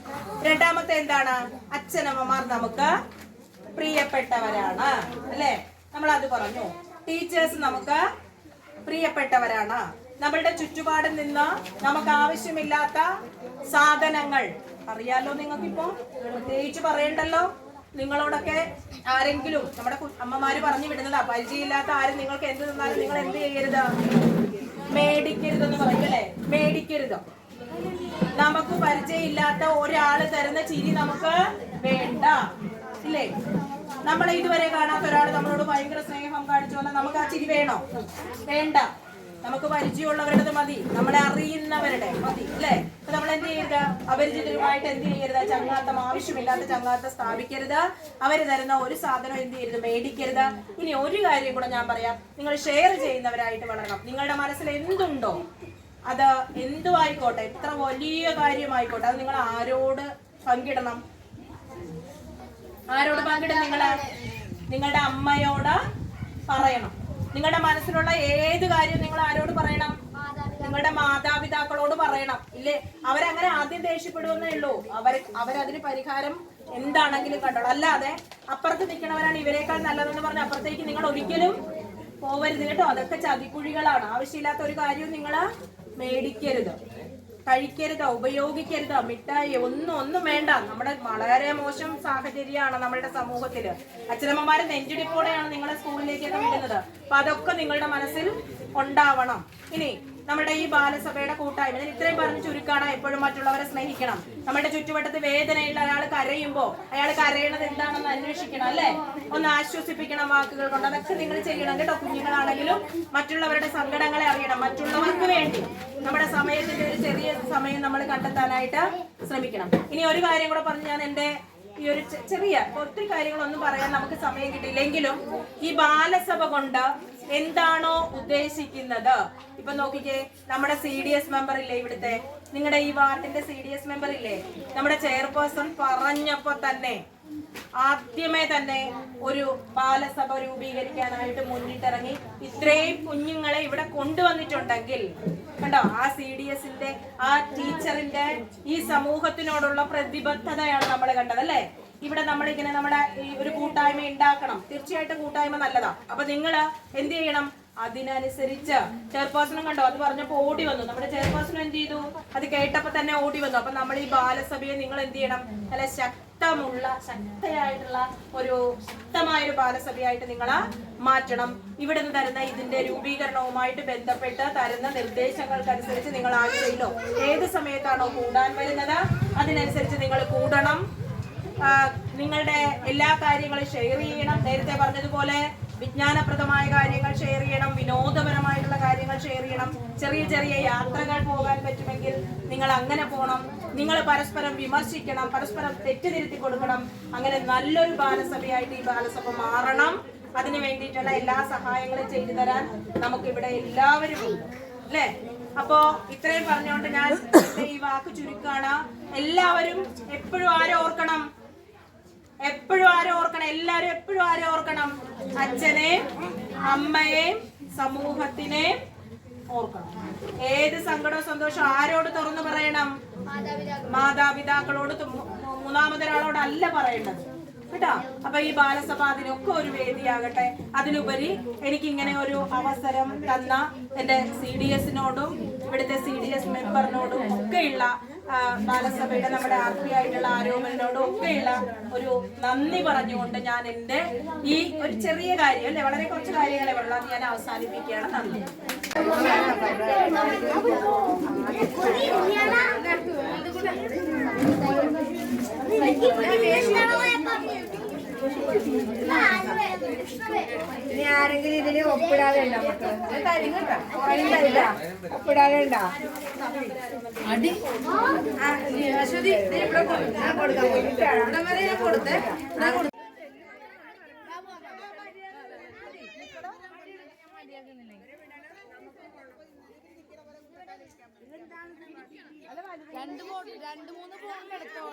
രണ്ടാമത്തെ എന്താണ്, അച്ഛനമ്മമാർ നമുക്ക് പ്രിയപ്പെട്ടവരാണ് അല്ലെ, നമ്മൾ അത് പറഞ്ഞു. ടീച്ചേഴ്സ് നമുക്ക് പ്രിയപ്പെട്ടവരാണ്. നമ്മളുടെ ചുറ്റുപാടിൽ നിന്ന് നമുക്ക് ആവശ്യമില്ലാത്ത സാധനങ്ങൾ അറിയാലോ, നിങ്ങൾക്കിപ്പോ പ്രത്യേകിച്ച് പറയണ്ടല്ലോ. നിങ്ങളോടൊക്കെ ആരെങ്കിലും നമ്മുടെ അമ്മമാര് പറഞ്ഞു വിടുന്നതാ, പരിചയമില്ലാത്ത ആരും നിങ്ങൾക്ക് എന്ത് തന്നാലും നിങ്ങൾ എന്ത് ചെയ്യരുത്, മേടിക്കരുതെന്ന് പറയും അല്ലേ. മേടിക്കരുത്. നമുക്ക് പരിചയമില്ലാത്ത ഒരാള് തരുന്ന ചിരി നമുക്ക് വേണ്ട ഇല്ലേ. നമ്മളെ ഇതുവരെ കാണാത്ത ഒരാൾ നമ്മളോട് ഭയങ്കര സ്നേഹം കാണിച്ചു വന്നാൽ നമുക്ക് ആ ചിരി വേണോ? വേണ്ട. നമുക്ക് പരിചയമുള്ളവരുടെ മതി, നമ്മളെ അറിയുന്നവരുടെ മതി അല്ലേ. അപ്പൊ നമ്മൾ എന്ത് ചെയ്യരുത്, അപരിചിതരുമായിട്ട് എന്ത് ചെയ്യരുത്, ചങ്ങാത്തം, ആവശ്യമില്ലാത്ത ചങ്ങാത്തം സ്ഥാപിക്കരുത്. അവര് തരുന്ന ഒരു സാധനം എന്ത് ചെയ്യരുത്, മേടിക്കരുത്. ഇനി ഒരു കാര്യം കൂടെ ഞാൻ പറയാം, നിങ്ങൾ ഷെയർ ചെയ്യുന്നവരായിട്ട് വളരണം. നിങ്ങളുടെ മനസ്സിൽ എന്തുണ്ടോ, അത് എന്തും ആയിക്കോട്ടെ, എത്ര വലിയ കാര്യമായിക്കോട്ടെ, അത് നിങ്ങൾ ആരോട് പങ്കിടണം? ആരോട് പങ്കിടും? നിങ്ങളുടെ അമ്മയോട് പറയണം. നിങ്ങളുടെ മനസ്സിലുള്ള ഏത് കാര്യം നിങ്ങൾ ആരോട് പറയണം? നിങ്ങളുടെ മാതാപിതാക്കളോട് പറയണം ഇല്ലേ. അവരങ്ങനെ ആദ്യം ദേഷ്യപ്പെടുവെന്നേ ഉള്ളൂ, അവരതിന് പരിഹാരം എന്താണെങ്കിലും കണ്ടോളൂ. അല്ലാതെ അപ്പുറത്ത് നിൽക്കണവരാണ് ഇവരെക്കാൾ നല്ലതെന്ന് പറഞ്ഞ് അപ്പുറത്തേക്ക് നിങ്ങൾ ഒരിക്കലും പോവരുത് കേട്ടോ. അതൊക്കെ ചതിക്കുഴികളാണ്. ആവശ്യമില്ലാത്ത ഒരു കാര്യവും നിങ്ങൾ മേടിക്കരുത്, കഴിക്കരുത്, ഉപയോഗിക്കരുത്. മിഠായി ഒന്നും വേണ്ട. നമ്മുടെ വളരെ മോശം സാഹചര്യമാണ് നമ്മളുടെ സമൂഹത്തില്. അച്ഛനമ്മമാര് നെഞ്ചിടിപ്പോടെയാണ് നിങ്ങളെ സ്കൂളിലേക്കൊക്കെ വിടുന്നത്. അപ്പൊ അതൊക്കെ നിങ്ങളുടെ മനസ്സിൽ ഉണ്ടാവണം. ഇനി നമ്മുടെ ഈ ബാലസഭയുടെ കൂട്ടായ്മ ഞാൻ ഇത്രയും പറഞ്ഞ് ചുരുക്കാണ്. എപ്പോഴും മറ്റുള്ളവരെ സ്നേഹിക്കണം. നമ്മുടെ ചുറ്റുവട്ടത്ത് വേദനയുള്ള ഒരാൾ കരയുമ്പോ അയാൾ കരയണത് എന്താണെന്ന് അന്വേഷിക്കണം അല്ലെ. ഒന്ന് ആശ്വസിപ്പിക്കണം വാക്കുകൾ കൊണ്ട്. അതൊക്കെ നിങ്ങൾ ചെയ്യണം കേട്ടോ. കുഞ്ഞുങ്ങളാണെങ്കിലും മറ്റുള്ളവരുടെ സങ്കടങ്ങളെ അറിയണം. മറ്റുള്ളവർക്ക് വേണ്ടി നമ്മുടെ സമയത്തിന്റെ ഒരു ചെറിയ സമയം നമ്മൾ കണ്ടെത്താനായിട്ട് ശ്രമിക്കണം. ഇനി ഒരു കാര്യം കൂടെ പറഞ്ഞ് ഞാൻ എന്റെ ഈ ഒരു ചെറിയ ഒത്തിരി കാര്യങ്ങളൊന്നും പറയാൻ നമുക്ക് സമയം കിട്ടിയില്ലെങ്കിലും ഈ ബാലസഭ കൊണ്ട് എന്താണോ ഉദ്ദേശിക്കുന്നത്, ഇപ്പൊ നോക്കിക്കേ, നമ്മുടെ CDS മെമ്പർ ഇല്ലേ, ഇവിടുത്തെ നിങ്ങളുടെ ഈ വാർഡിന്റെ CDS മെമ്പർ ഇല്ലേ, നമ്മുടെ ചെയർപേഴ്സൺ പറഞ്ഞപ്പോ തന്നെ ആദ്യമേ തന്നെ ഒരു ബാലസഭ രൂപീകരിക്കാനായിട്ട് മുന്നിട്ടിറങ്ങി ഇത്രയും കുഞ്ഞുങ്ങളെ ഇവിടെ കൊണ്ടുവന്നിട്ടുണ്ടെങ്കിൽ കണ്ടോ, ആ CDSന്റെ ആ ടീച്ചറിന്റെ ഈ സമൂഹത്തിനോടുള്ള പ്രതിബദ്ധതയാണ് നമ്മൾ കണ്ടത് അല്ലേ. ഇവിടെ നമ്മളിങ്ങനെ നമ്മുടെ ഈ ഒരു കൂട്ടായ്മ ഉണ്ടാക്കണം. തീർച്ചയായിട്ടും കൂട്ടായ്മ നല്ലതാ. അപ്പൊ നിങ്ങൾ എന്ത് ചെയ്യണം, അതിനനുസരിച്ച് ചെയർപേഴ്സണും കണ്ടോ, അത് പറഞ്ഞപ്പോ ഓടി വന്നു. നമ്മുടെ ചെയർപേഴ്സണും എന്ത് ചെയ്തു, അത് കേട്ടപ്പോ തന്നെ ഓടി വന്നു. അപ്പൊ നമ്മൾ ഈ ബാലസഭയെ നിങ്ങൾ എന്ത് ചെയ്യണം, നല്ല ശക്തമായിട്ടുള്ള ഒരു ബാലസഭയായിട്ട് നിങ്ങൾ മാറ്റണം. ഇവിടുന്ന് തരുന്ന ഇതിന്റെ രൂപീകരണവുമായിട്ട് ബന്ധപ്പെട്ട് തരുന്ന നിർദ്ദേശങ്ങൾക്കനുസരിച്ച് നിങ്ങൾ ആഴ്ചയിലോ ഏത് സമയത്താണോ കൂടാൻ വരുന്നത് അതിനനുസരിച്ച് നിങ്ങൾ കൂടണം. നിങ്ങളുടെ എല്ലാ കാര്യങ്ങളും ഷെയർ ചെയ്യണം. നേരത്തെ പറഞ്ഞതുപോലെ വിജ്ഞാനപ്രദമായ കാര്യങ്ങൾ ഷെയർ ചെയ്യണം, വിനോദപരമായിട്ടുള്ള കാര്യങ്ങൾ ഷെയർ ചെയ്യണം. ചെറിയ ചെറിയ യാത്രകൾ പോകാൻ പറ്റുമെങ്കിൽ നിങ്ങൾ അങ്ങനെ പോകണം. നിങ്ങൾ പരസ്പരം വിമർശിക്കണം, പരസ്പരം തെറ്റുതിരുത്തി കൊടുക്കണം. അങ്ങനെ നല്ലൊരു ബാലസഭയായിട്ട് ഈ ബാലസഭ മാറണം. അതിനു വേണ്ടിയിട്ടുള്ള എല്ലാ സഹായങ്ങളും ചെയ്തു തരാൻ നമുക്കിവിടെ എല്ലാവരും ഉണ്ട് അല്ലേ. അപ്പോ ഇത്രയും പറഞ്ഞുകൊണ്ട് ഞാൻ ഈ വാക്ക് ചുരുക്കാണ്. എല്ലാവരും എപ്പോഴും ആരെ ഓർക്കണം? എപ്പോഴും ആരെ ഓർക്കണം? എല്ലാരും എപ്പോഴും ആരെ ഓർക്കണം? അച്ഛനെയും അമ്മയെയും സമൂഹത്തിനെയും ഓർക്കണം. ഏത് സങ്കടവും സന്തോഷം ആരോട് തുറന്നു പറയണം? മാതാപിതാക്കളോട്, മൂന്നാമതൊരാളോടല്ല പറയേണ്ടത് കേട്ടോ. അപ്പൊ ഈ ബാലസഭ അതിനൊക്കെ ഒരു വേദിയാകട്ടെ. അതിലുപരി എനിക്ക് ഇങ്ങനെ ഒരു അവസരം തന്ന എന്റെ CDSനോടും ഇവിടുത്തെ CDS മെമ്പറിനോടും ഒക്കെയുള്ള ബാലസഭയുടെ നമ്മുടെ ആർപ്പിയായിട്ടുള്ള ആരോപണനോടും ഒക്കെയുള്ള ഒരു നന്ദി പറഞ്ഞുകൊണ്ട് ഞാൻ എന്റെ ഈ ഒരു ചെറിയ കാര്യം അല്ലെ, വളരെ കുറച്ച് കാര്യങ്ങളെ ഉള്ളൂ, അത് ഞാൻ അവസാനിപ്പിക്കുകയാണ്. നന്ദി. ഇനി ആരെങ്കിലും ഇതിന് ഒപ്പിടാതെ ഉണ്ടോ മക്കള്? ഒപ്പിടാതെ ഉണ്ടോ? കൊടുക്കാം. രണ്ട് മൂന്ന് ഫോൺ എടുത്തോ.